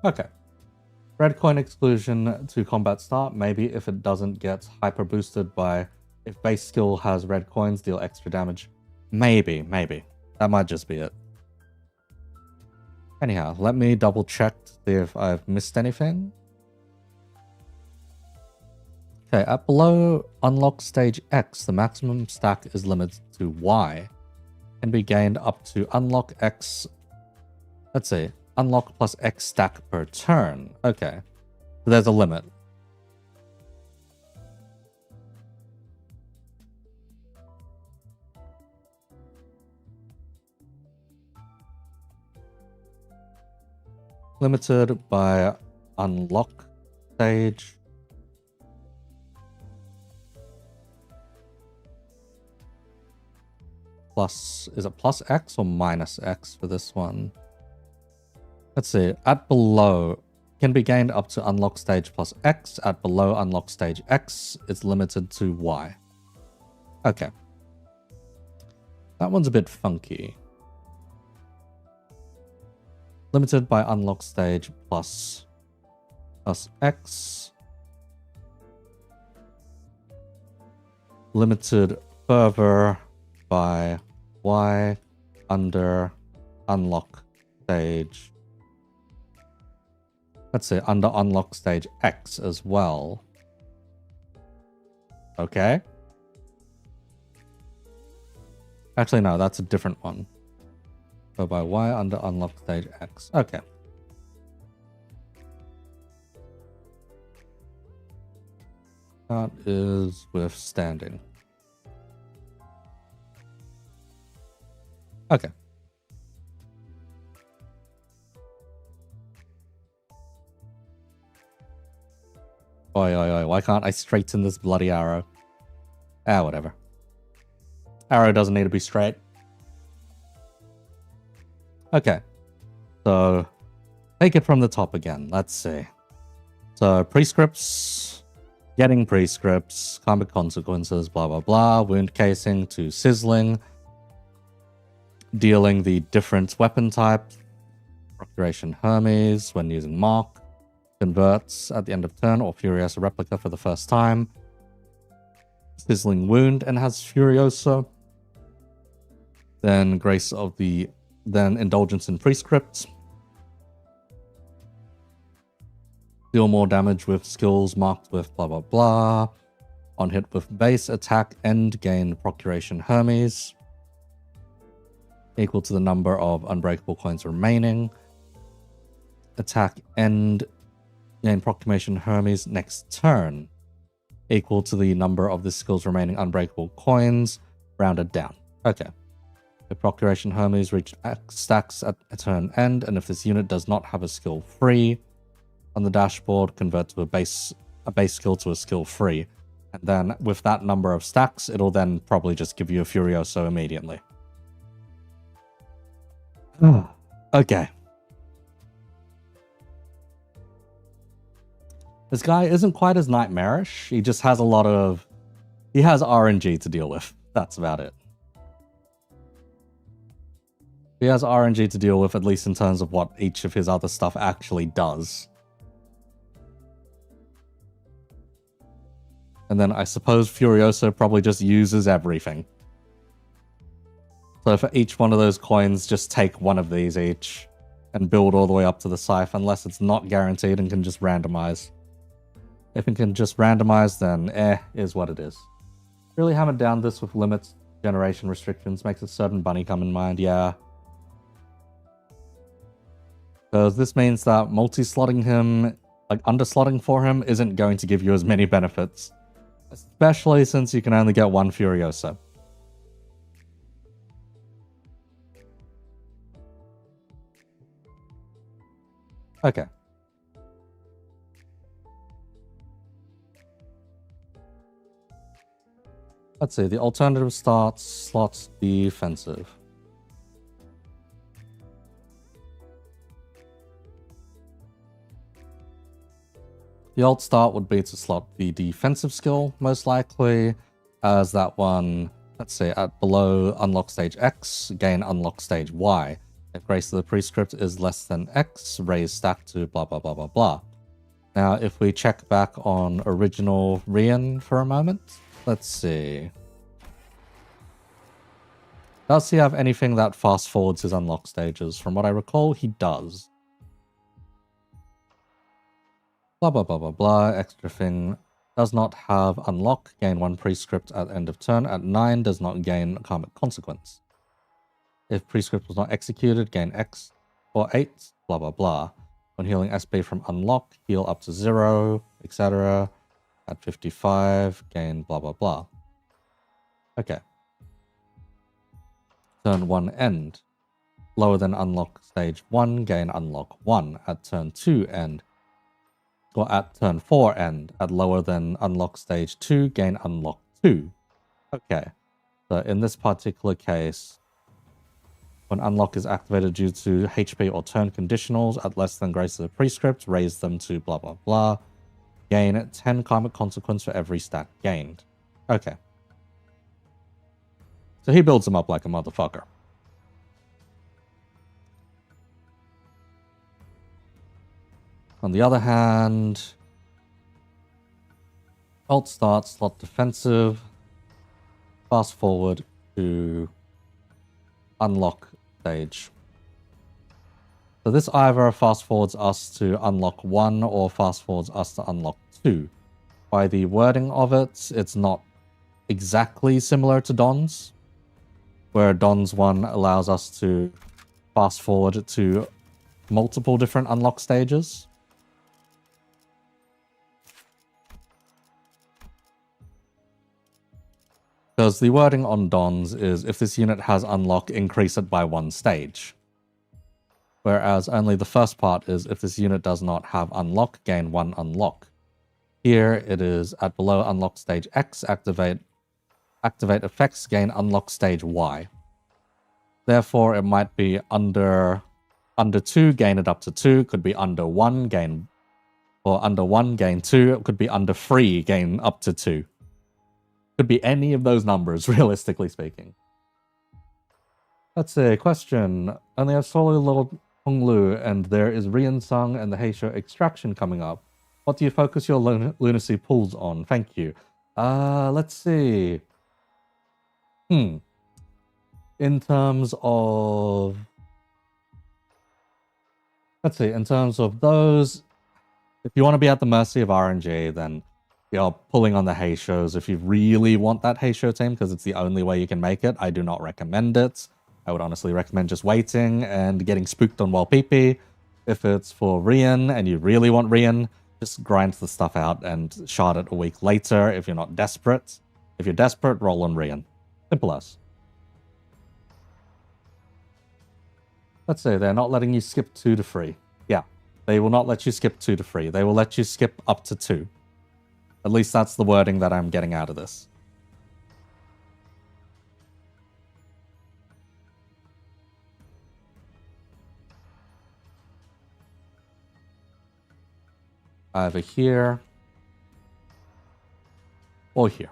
Okay. Red coin exclusion to combat start. Maybe if it doesn't get hyper boosted by if base skill has red coins, deal extra damage. Maybe. That might just be it. Anyhow, let me double check to see if I've missed anything. Okay, at below unlock stage X, the maximum stack is limited to Y. Can be gained up to unlock X. Let's see. Unlock plus X stack per turn. Okay. So there's a limit. Limited by unlock stage. Plus, is it plus X or minus X for this one? Let's see. At below, can be gained up to unlock stage plus X. At below unlock stage X, it's limited to Y. Okay. That one's a bit funky. Limited by unlock stage plus X. Limited further by Y under unlock stage. Let's say under unlock stage X as well. Okay. Actually, no, that's a different one. So by Y under unlock stage X. Okay. That is withstanding. Okay. Oi, oi, oi. Why can't I straighten this bloody arrow? Ah, whatever. Arrow doesn't need to be straight. Okay. So, take it from the top again. Let's see. So, prescripts, getting prescripts, karmic consequences, blah, blah, blah, wound casing to sizzling, dealing the different weapon types, procuration Hermes when using Mark, converts at the end of turn or Furiosa replica for the first time, sizzling wound and has Furiosa, then grace of the then indulgence in prescript. Deal more damage with skills marked with blah blah blah. On hit with base attack and gain procuration Hermes. Equal to the number of unbreakable coins remaining. Attack end gain proclamation Hermes next turn. Equal to the number of the skill's remaining unbreakable coins, rounded down. Okay. The procuration Hermes reached X stacks at a turn end, and if this unit does not have a skill free on the dashboard, convert to a base skill to a skill free. And then with that number of stacks, it'll then probably just give you a Furioso immediately. Okay. This guy isn't quite as nightmarish. He just has a lot of... He has RNG to deal with. That's about it. He has RNG to deal with, at least in terms of what each of his other stuff actually does. And then I suppose Furioso probably just uses everything. So for each one of those coins, just take one of these each and build all the way up to the scythe, unless it's not guaranteed and can just randomize. If it can just randomize, then is what it is. Really hammered down this with limits, generation restrictions, makes a certain bunny come in mind, yeah. Because this means that multi-slotting him, like under-slotting for him, isn't going to give you as many benefits. Especially since you can only get one Furiosa. Okay. Let's see, the alternative slots defensive. The alt start would be to slot the defensive skill, most likely, as that one, let's say, at below unlock stage X, gain unlock stage Y. If grace of the prescript is less than X, raise stack to blah blah blah blah blah. Now, if we check back on original Rien for a moment, let's see. Does he have anything that fast forwards his unlock stages? From what I recall, he does. Blah blah blah blah blah, extra thing. Does not have unlock, gain one prescript at end of turn. At 9, does not gain karmic consequence. If prescript was not executed, gain X or 8, blah blah blah. When healing SP from unlock, heal up to 0, etc. At 55, gain blah blah blah. Okay. Turn 1 end. Lower than unlock stage 1, gain unlock 1. At turn 2 end. Or at turn 4 end. At lower than unlock stage 2, gain unlock 2. Okay. So in this particular case, when unlock is activated due to HP or turn conditionals at less than greater than prescript, raise them to blah blah blah. Gain 10 karmic consequence for every stat gained. Okay. So he builds them up like a motherfucker. On the other hand, alt start, slot defensive, fast forward to unlock stage. So this either fast forwards us to unlock 1 or fast forwards us to unlock 2. By the wording of it, it's not exactly similar to Don's, where Don's 1 allows us to fast forward to multiple different unlock stages. Because the wording on Don's is, if this unit has unlock, increase it by 1 stage. Whereas only the first part is, if this unit does not have unlock, gain 1 unlock. Here it is, at below unlock stage X, activate effects, gain unlock stage Y. Therefore, it might be under 2, gain it up to 2. Could be under 1, gain... Or under 1, gain 2. It could be under 3, gain up to 2. Could be any of those numbers, realistically speaking. Let's see, question. Only have solo little Honglu, and there is Rien Sung and the Heisho extraction coming up. What do you focus your lunacy pools on? Thank you. Let's see. In terms of... Let's see, in terms of those, if you want to be at the mercy of RNG, then you're pulling on the Heishos. If you really want that Heisho team, because it's the only way you can make it, I do not recommend it. I would honestly recommend just waiting and getting spooked on Wild PP. If it's for Rien and you really want Rien, just grind the stuff out and shard it a week later if you're not desperate. If you're desperate, roll on Rien. Simple as. Let's say they're not letting you skip 2 to 3. Yeah, they will not let you skip 2 to 3. They will let you skip up to 2. At least that's the wording that I'm getting out of this. Either here or here.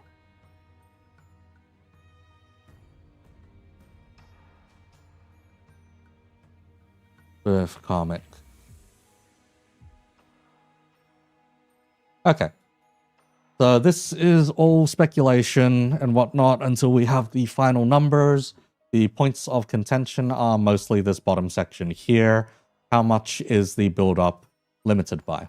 With karmic. Okay. So this is all speculation and whatnot until we have the final numbers. The points of contention are mostly this bottom section here. How much is the build-up limited by?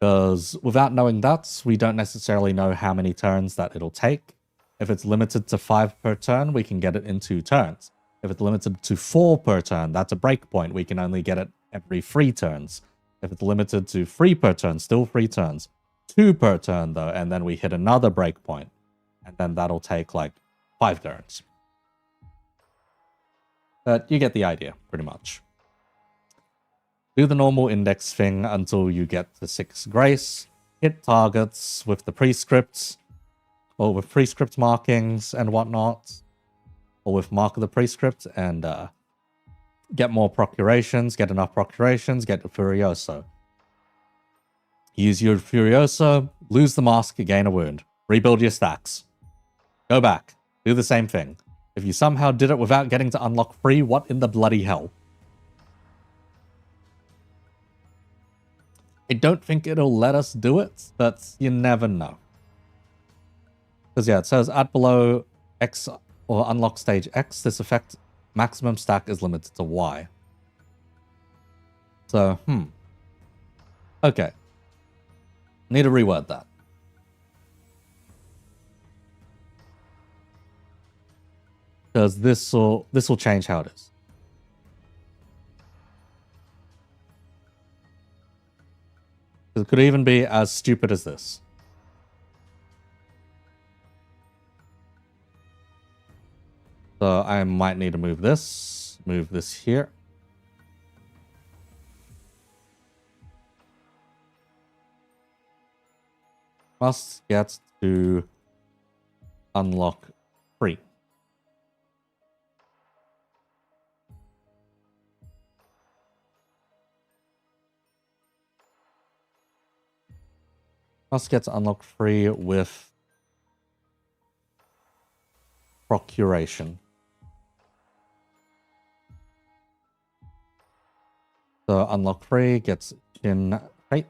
Because without knowing that, we don't necessarily know how many turns that it'll take. If it's limited to 5 per turn, we can get it in 2 turns. If it's limited to 4 per turn, that's a breakpoint. We can only get it every 3 turns. If it's limited to 3 per turn, still 3 turns. 2 per turn, though, and then we hit another breakpoint. And then that'll take, like, 5 turns. But you get the idea, pretty much. Do the normal index thing until you get to 6 grace. Hit targets with the prescripts, or with prescript markings and whatnot. Or with mark of the prescript, and get more procurations, get enough procurations, get the Furioso. Use your Furioso, lose the mask, gain a wound. Rebuild your stacks. Go back. Do the same thing. If you somehow did it without getting to unlock free, what in the bloody hell? I don't think it'll let us do it, but you never know. Because yeah, it says at below X or unlock stage X, this effect maximum stack is limited to Y. So, okay. Need to reword that. Because this will change how it is. It could even be as stupid as this. So I might need to move this here. Must get to unlock free. Must get to unlock free with procuration. So unlock free gets in fate.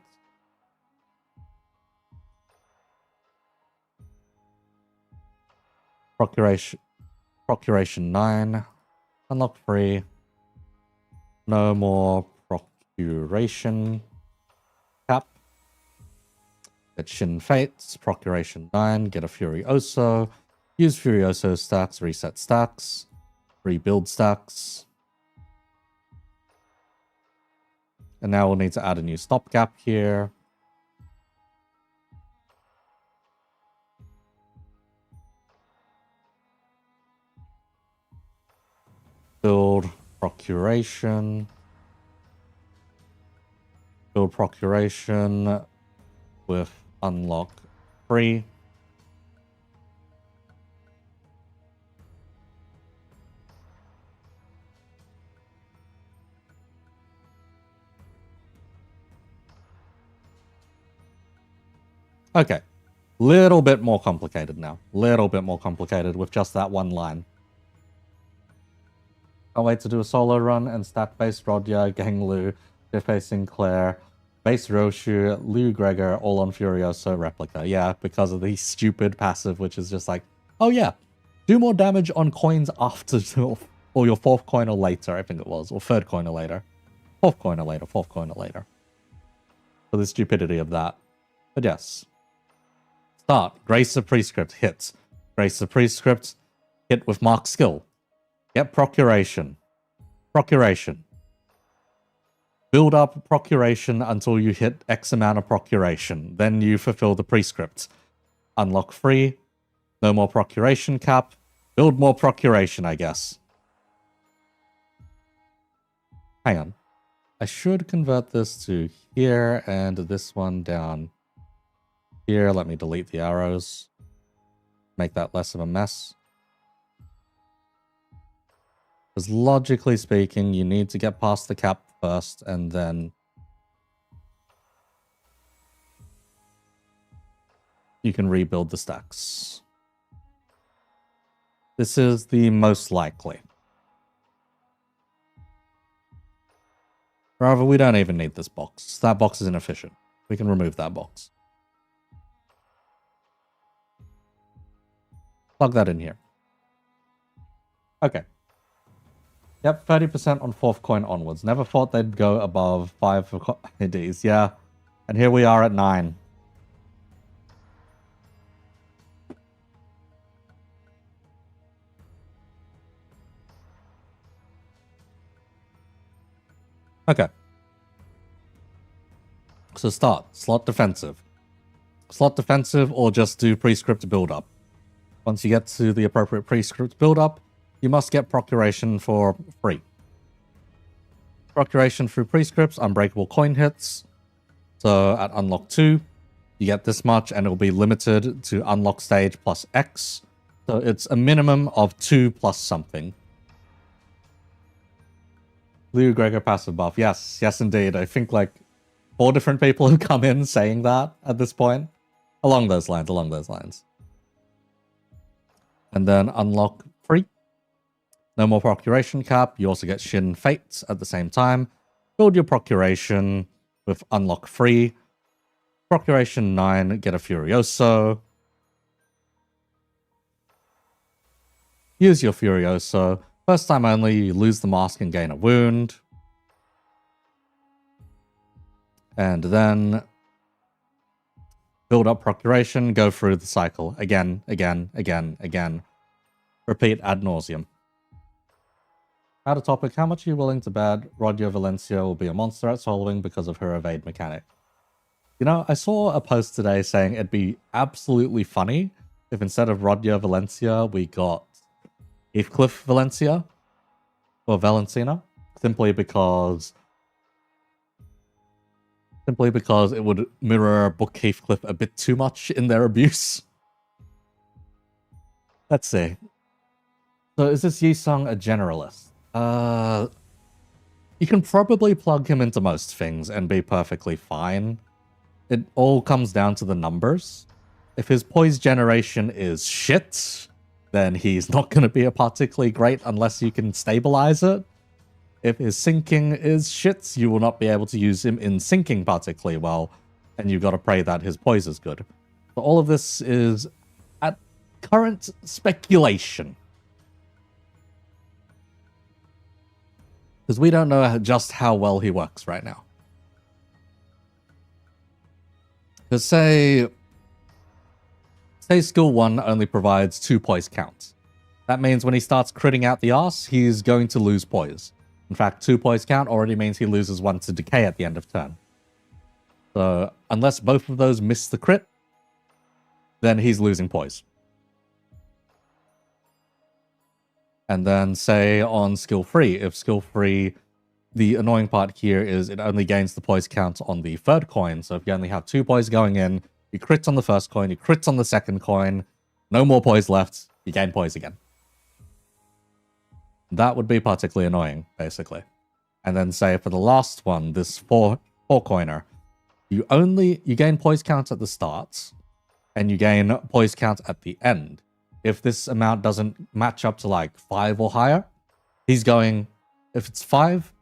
Procuration 9. Unlock free. No more procuration cap. Get Shin Fates, Procuration 9, get a Furioso. Use Furioso stacks, reset stacks, rebuild stacks. And now we'll need to add a new stopgap here. Build Procuration. Build Procuration with unlock free. Okay, little bit more complicated now. Little bit more complicated with just that one line. I'll wait to do a solo run and stack base Rodya, Ganglu, Jefe Sinclair, base Roshu, Liu Gregor, all on Furioso replica. Yeah, because of the stupid passive, which is just like, oh yeah, do more damage on coins after, or your fourth coin or later, I think it was, or third coin or later. Fourth coin or later, fourth coin or later. For the stupidity of that. But yes. Start. Grace of Prescript. Hit. Grace of Prescript. Hit with Mark Skill. Get Procuration. Procuration. Build up Procuration until you hit X amount of Procuration. Then you fulfill the Prescript. Unlock free. No more Procuration cap. Build more Procuration, I guess. Hang on. I should convert this to here and this one down here. Let me delete the arrows. Make that less of a mess. Because logically speaking, you need to get past the cap first and then you can rebuild the stacks. This is the most likely. However, we don't even need this box. That box is inefficient. We can remove that box. Plug that in here. Okay. Yep, 30% on fourth coin onwards. Never thought they'd go above 5 IDs. Yeah. And here we are at 9. Okay. So start. Slot defensive. Slot defensive or just do prescript build up. Once you get to the appropriate prescript build up, you must get Procuration for free. Procuration through prescripts, unbreakable coin hits. So at unlock 2, you get this much and it will be limited to unlock stage plus X. So it's a minimum of 2 plus something. Liu Gregor passive buff. Yes, yes indeed. I think like 4 different people have come in saying that at this point. Along those lines, along those lines. And then unlock free. No more Procuration cap. You also get Shin Fates at the same time. Build your Procuration with unlock free. Procuration 9, get a Furioso. Use your Furioso. First time only, you lose the mask and gain a wound. And then build up Procuration, go through the cycle again, again, again, again. Repeat ad nauseum. Out of topic, how much are you willing to bet Rodio Valencia will be a monster at solving because of her evade mechanic? You know, I saw a post today saying it'd be absolutely funny if instead of Rodio Valencia, we got Heathcliff Valencia or Valencina, simply because it would mirror Book Heathcliff a bit too much in their abuse. Let's see. So is this Yi-Sung a generalist? You can probably plug him into most things and be perfectly fine. It all comes down to the numbers. If his poise generation is shit, then he's not going to be a particularly great unless you can stabilize it. If his sinking is shit, you will not be able to use him in sinking particularly well, and you've got to pray that his poise is good. So all of this is at current speculation. Because we don't know just how well he works right now. Because say skill 1 only provides 2 poise counts. That means when he starts critting out the arse, he's going to lose poise. In fact, 2 poise count already means he loses 1 to decay at the end of turn. So unless both of those miss the crit, then he's losing poise. And then say on skill 3, if skill 3, the annoying part here is it only gains the poise count on the 3rd coin. So if you only have 2 poise going in, you crit on the 1st coin, you crit on the 2nd coin, no more poise left, you gain poise again. That would be particularly annoying, basically. And then say for the last one, this 4 coiner, you gain poise count at the start, and you gain poise count at the end. If this amount doesn't match up to like 5 or higher, he's going, if it's 5,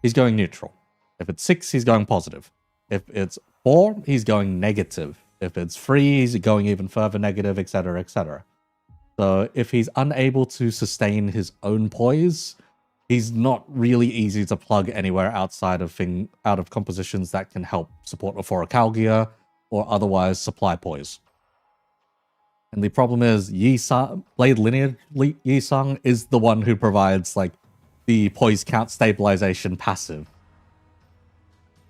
he's going neutral. If it's 6, he's going positive. If it's 4, he's going negative. If it's 3, he's going even further negative, etc., etc. So if he's unable to sustain his own poise, he's not really easy to plug anywhere outside of compositions that can help support Aphoricalgia or otherwise supply poise. And the problem is Blade Lineage Yi-Sung is the one who provides like the poise count stabilization passive.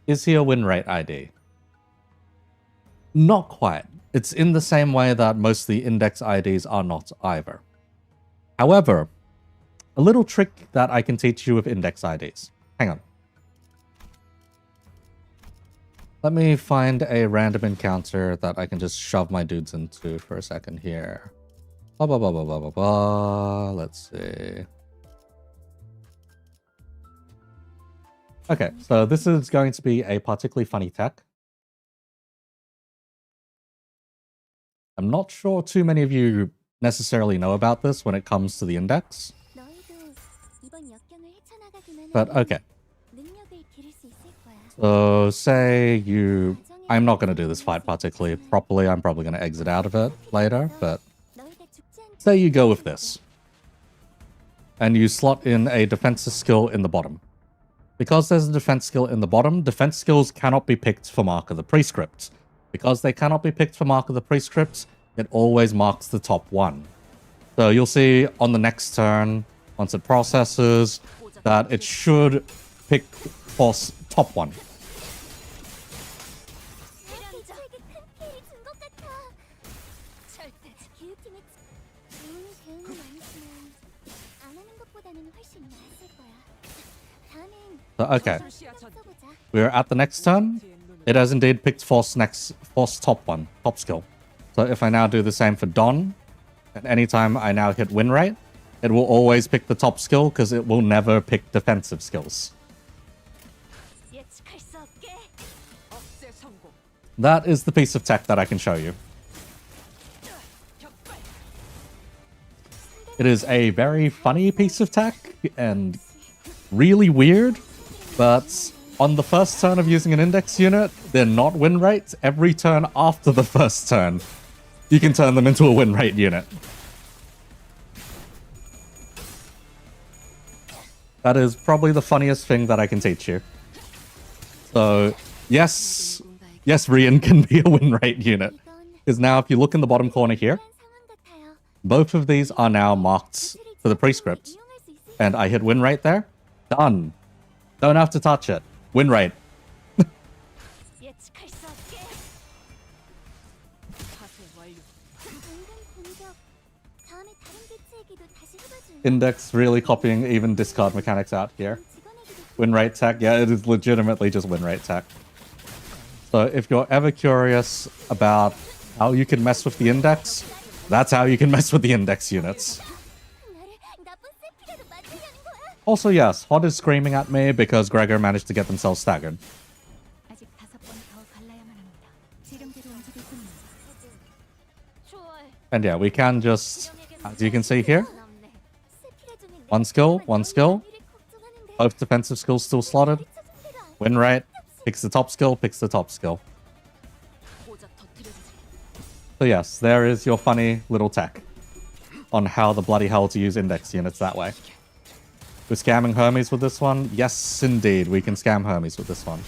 Is he a win rate ID? Not quite. It's in the same way that most of the index IDs are not either. However, a little trick that I can teach you with index IDs. Hang on. Let me find a random encounter that I can just shove my dudes into for a second here. Blah, blah, blah, blah, blah, blah, blah. Let's see. Okay, so this is going to be a particularly funny tech. I'm not sure too many of you necessarily know about this when it comes to the index. But okay. So say I'm not going to do this fight particularly properly. I'm probably going to exit out of it later. But say you go with this. And you slot in a defensive skill in the bottom. Because there's a defense skill in the bottom, defense skills cannot be picked for Mark of the Prescript. Because they cannot be picked for Mark of the Prescript, it always marks the top one. So you'll see on the next turn, once it processes, that it should pick force top one. So, okay. We're at the next turn. It has indeed picked force top one, top skill. So if I now do the same for Don, and anytime I now hit win rate, it will always pick the top skill because it will never pick defensive skills. That is the piece of tech that I can show you. It is a very funny piece of tech and really weird, but on the first turn of using an index unit, they're not win rates. Every turn after the first turn, you can turn them into a win rate unit. That is probably the funniest thing that I can teach you. So, yes, Rien can be a win rate unit. Because now if you look in the bottom corner here, both of these are now marked for the prescript. and I hit win rate there, done. Don't have to touch it. Win rate. Index really copying even discard mechanics out here. Win rate tech, yeah, it is legitimately just win rate tech. So if you're ever curious about how you can mess with the index, that's how you can mess with the index units. Also, yes, Hot is screaming at me because Gregor managed to get themselves staggered. And yeah, we can just, as you can see here, one skill, both defensive skills still slotted, win rate, picks the top skill, picks the top skill. So yes, there is your funny little tech on how the bloody hell to use index units that way. We're scamming Hermes with this one? Yes, indeed, we can scam Hermes with this one.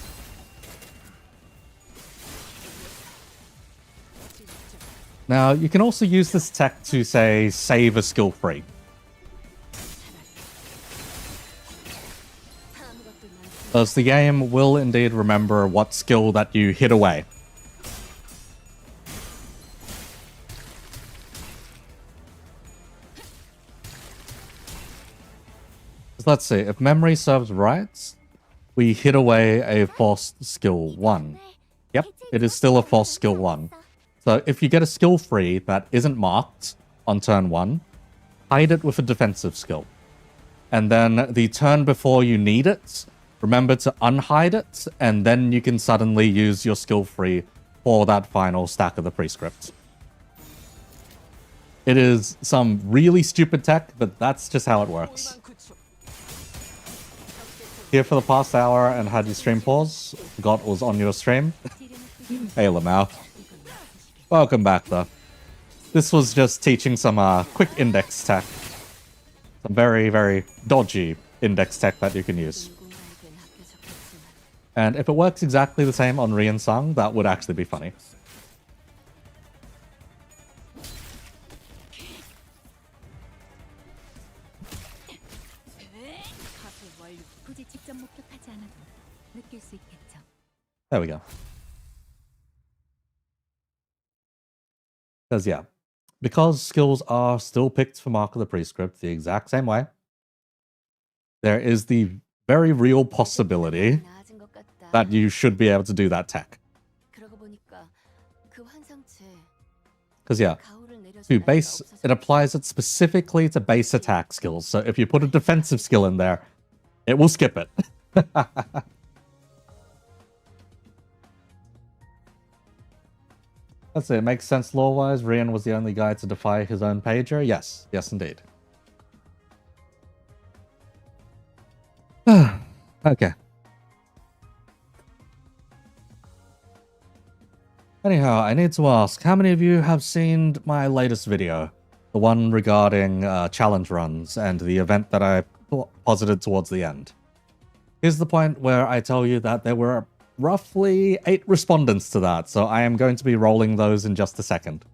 Now, you can also use this tech to, say, save a skill free. As the game will indeed remember what skill that you hid away. Let's see, if memory serves right, we hid away a forced skill 1. Yep, it is still a forced skill 1. So if you get a skill free that isn't marked on turn 1, hide it with a defensive skill. And then the turn before you need it, remember to unhide it, and then you can suddenly use your skill free for that final stack of the prescript. It is some really stupid tech, but that's just how it works. Here for the past hour and had your stream pause. Forgot was on your stream. Hey Lamau. Welcome back though. This was just teaching some quick index tech. Some very, very dodgy index tech that you can use. And if it works exactly the same on Rien Sung, that would actually be funny. There we go. Because yeah, because skills are still picked for Mark of the Prescript the exact same way, there is the very real possibility that you should be able to do that tech. Because yeah, to base, it applies it specifically to base attack skills. So if you put a defensive skill in there, it will skip it. Let's see, it makes sense lore-wise. Rien was the only guy to defy his own pager. Yes, yes indeed. Okay. Anyhow, I need to ask, how many of you have seen my latest video? The one regarding challenge runs and the event that I posited towards the end. Here's the point where I tell you that there were roughly 8 respondents to that, so I am going to be rolling those in just a second.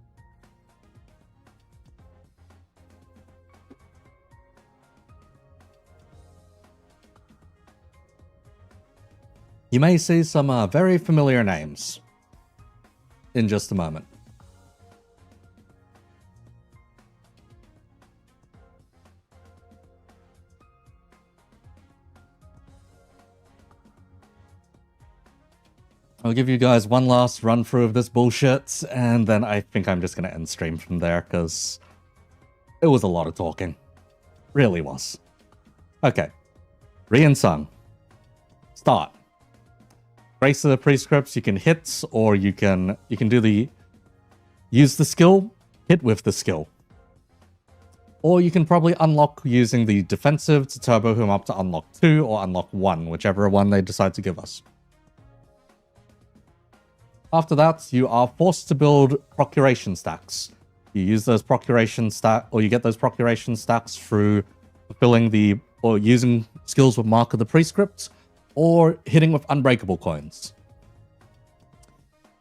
You may see some very familiar names in just a moment. I'll give you guys one last run through of this bullshit, and then I think I'm just going to end stream from there, because it was a lot of talking. Really was. Okay. Rien Sung. Start. Grace of the Prescripts, you can hit, or you can do the use the skill, hit with the skill. Or you can probably unlock using the defensive to turbo him up to unlock 2 or unlock 1, whichever one they decide to give us. After that, you are forced to build procuration stacks. You use those procuration or you get those procuration stacks through fulfilling or using skills with Mark of the Prescript, or hitting with unbreakable coins.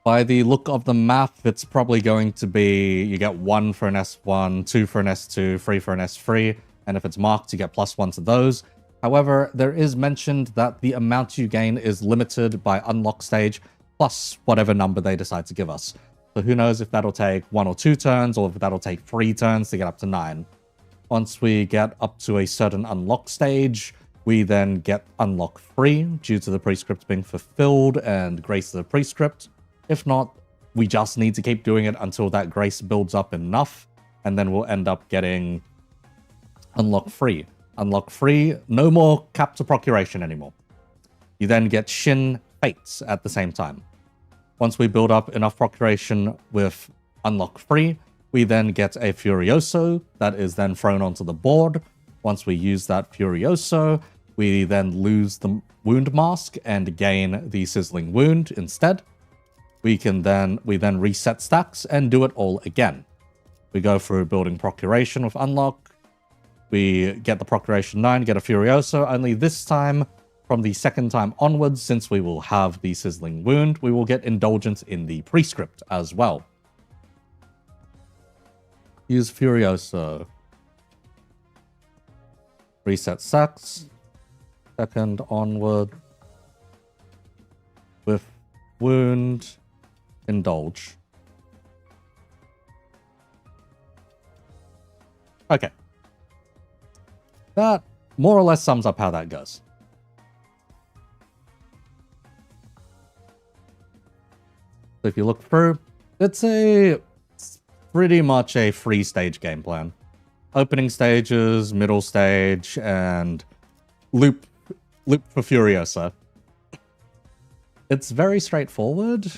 By the look of the math, it's probably going to be you get 1 for an S1, 2 for an S2, 3 for an S3, and if it's marked, you get +1 to those. However, there is mentioned that the amount you gain is limited by unlock stage, plus whatever number they decide to give us. So who knows if that'll take 1 or 2 turns, or if that'll take 3 turns to get up to 9. Once we get up to a certain unlock stage, we then get unlock 3 due to the prescript being fulfilled and grace of the prescript. If not, we just need to keep doing it until that grace builds up enough, and then we'll end up getting unlock 3. Unlock 3, no more cap to procuration anymore. You then get Shin Fates at the same time. Once we build up enough procuration with unlock 3, we then get a Furioso that is then thrown onto the board. Once we use that Furioso, we then lose the wound mask and gain the sizzling wound instead. We then reset stacks and do it all again. We go through building procuration with unlock. We get the procuration 9, get a Furioso, only this time, from the second time onwards, since we will have the sizzling wound, we will get indulgence in the prescript as well. Use Furioso. Reset stacks. Second onward. With wound. Indulge. Okay. That more or less sums up how that goes. So if you look through, it's pretty much a 3-stage game plan. Opening stages, middle stage, and loop for Furiosa. It's very straightforward.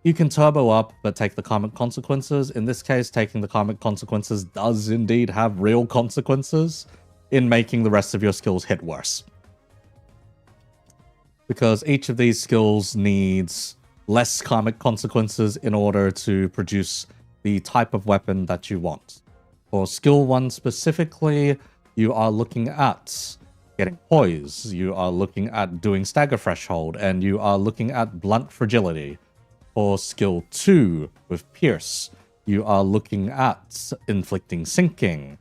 You can turbo up, but take the karmic consequences. In this case, taking the karmic consequences does indeed have real consequences in making the rest of your skills hit worse. Because each of these skills needs less karmic consequences in order to produce the type of weapon that you want. For skill 1 specifically, you are looking at getting poise, you are looking at doing stagger threshold, and you are looking at blunt fragility. For skill 2 with Pierce, you are looking at inflicting sinking,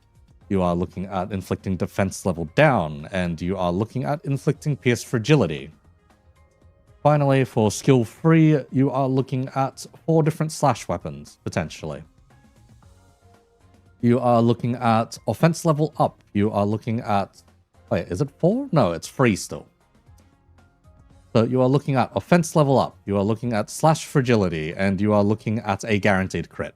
you are looking at inflicting defense level down, and you are looking at inflicting Pierce fragility. Finally, for skill 3, you are looking at 4 different slash weapons, potentially. You are looking at offense level up, you are looking at... Wait, is it 4? No, it's 3 still. So you are looking at offense level up, you are looking at slash fragility, and you are looking at a guaranteed crit.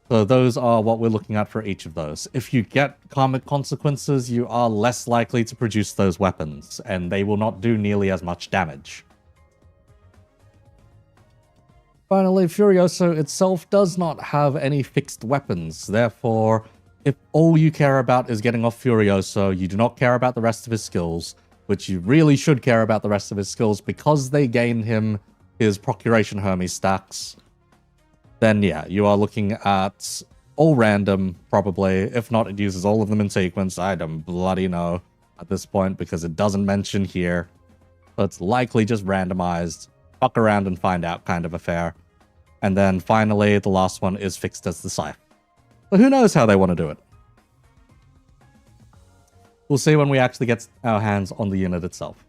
So those are what we're looking at for each of those. If you get karmic consequences, you are less likely to produce those weapons, and they will not do nearly as much damage. Finally, Furioso itself does not have any fixed weapons, therefore... if all you care about is getting off Furioso, you do not care about the rest of his skills, which you really should care about the rest of his skills because they gain him his Procuration Hermes stacks, then yeah, you are looking at all random, probably. If not, it uses all of them in sequence. I don't bloody know at this point because it doesn't mention here. So it's likely just randomized, fuck around and find out kind of affair. And then finally, the last one is fixed as the Scythe. But who knows how they want to do it. We'll see when we actually get our hands on the unit itself.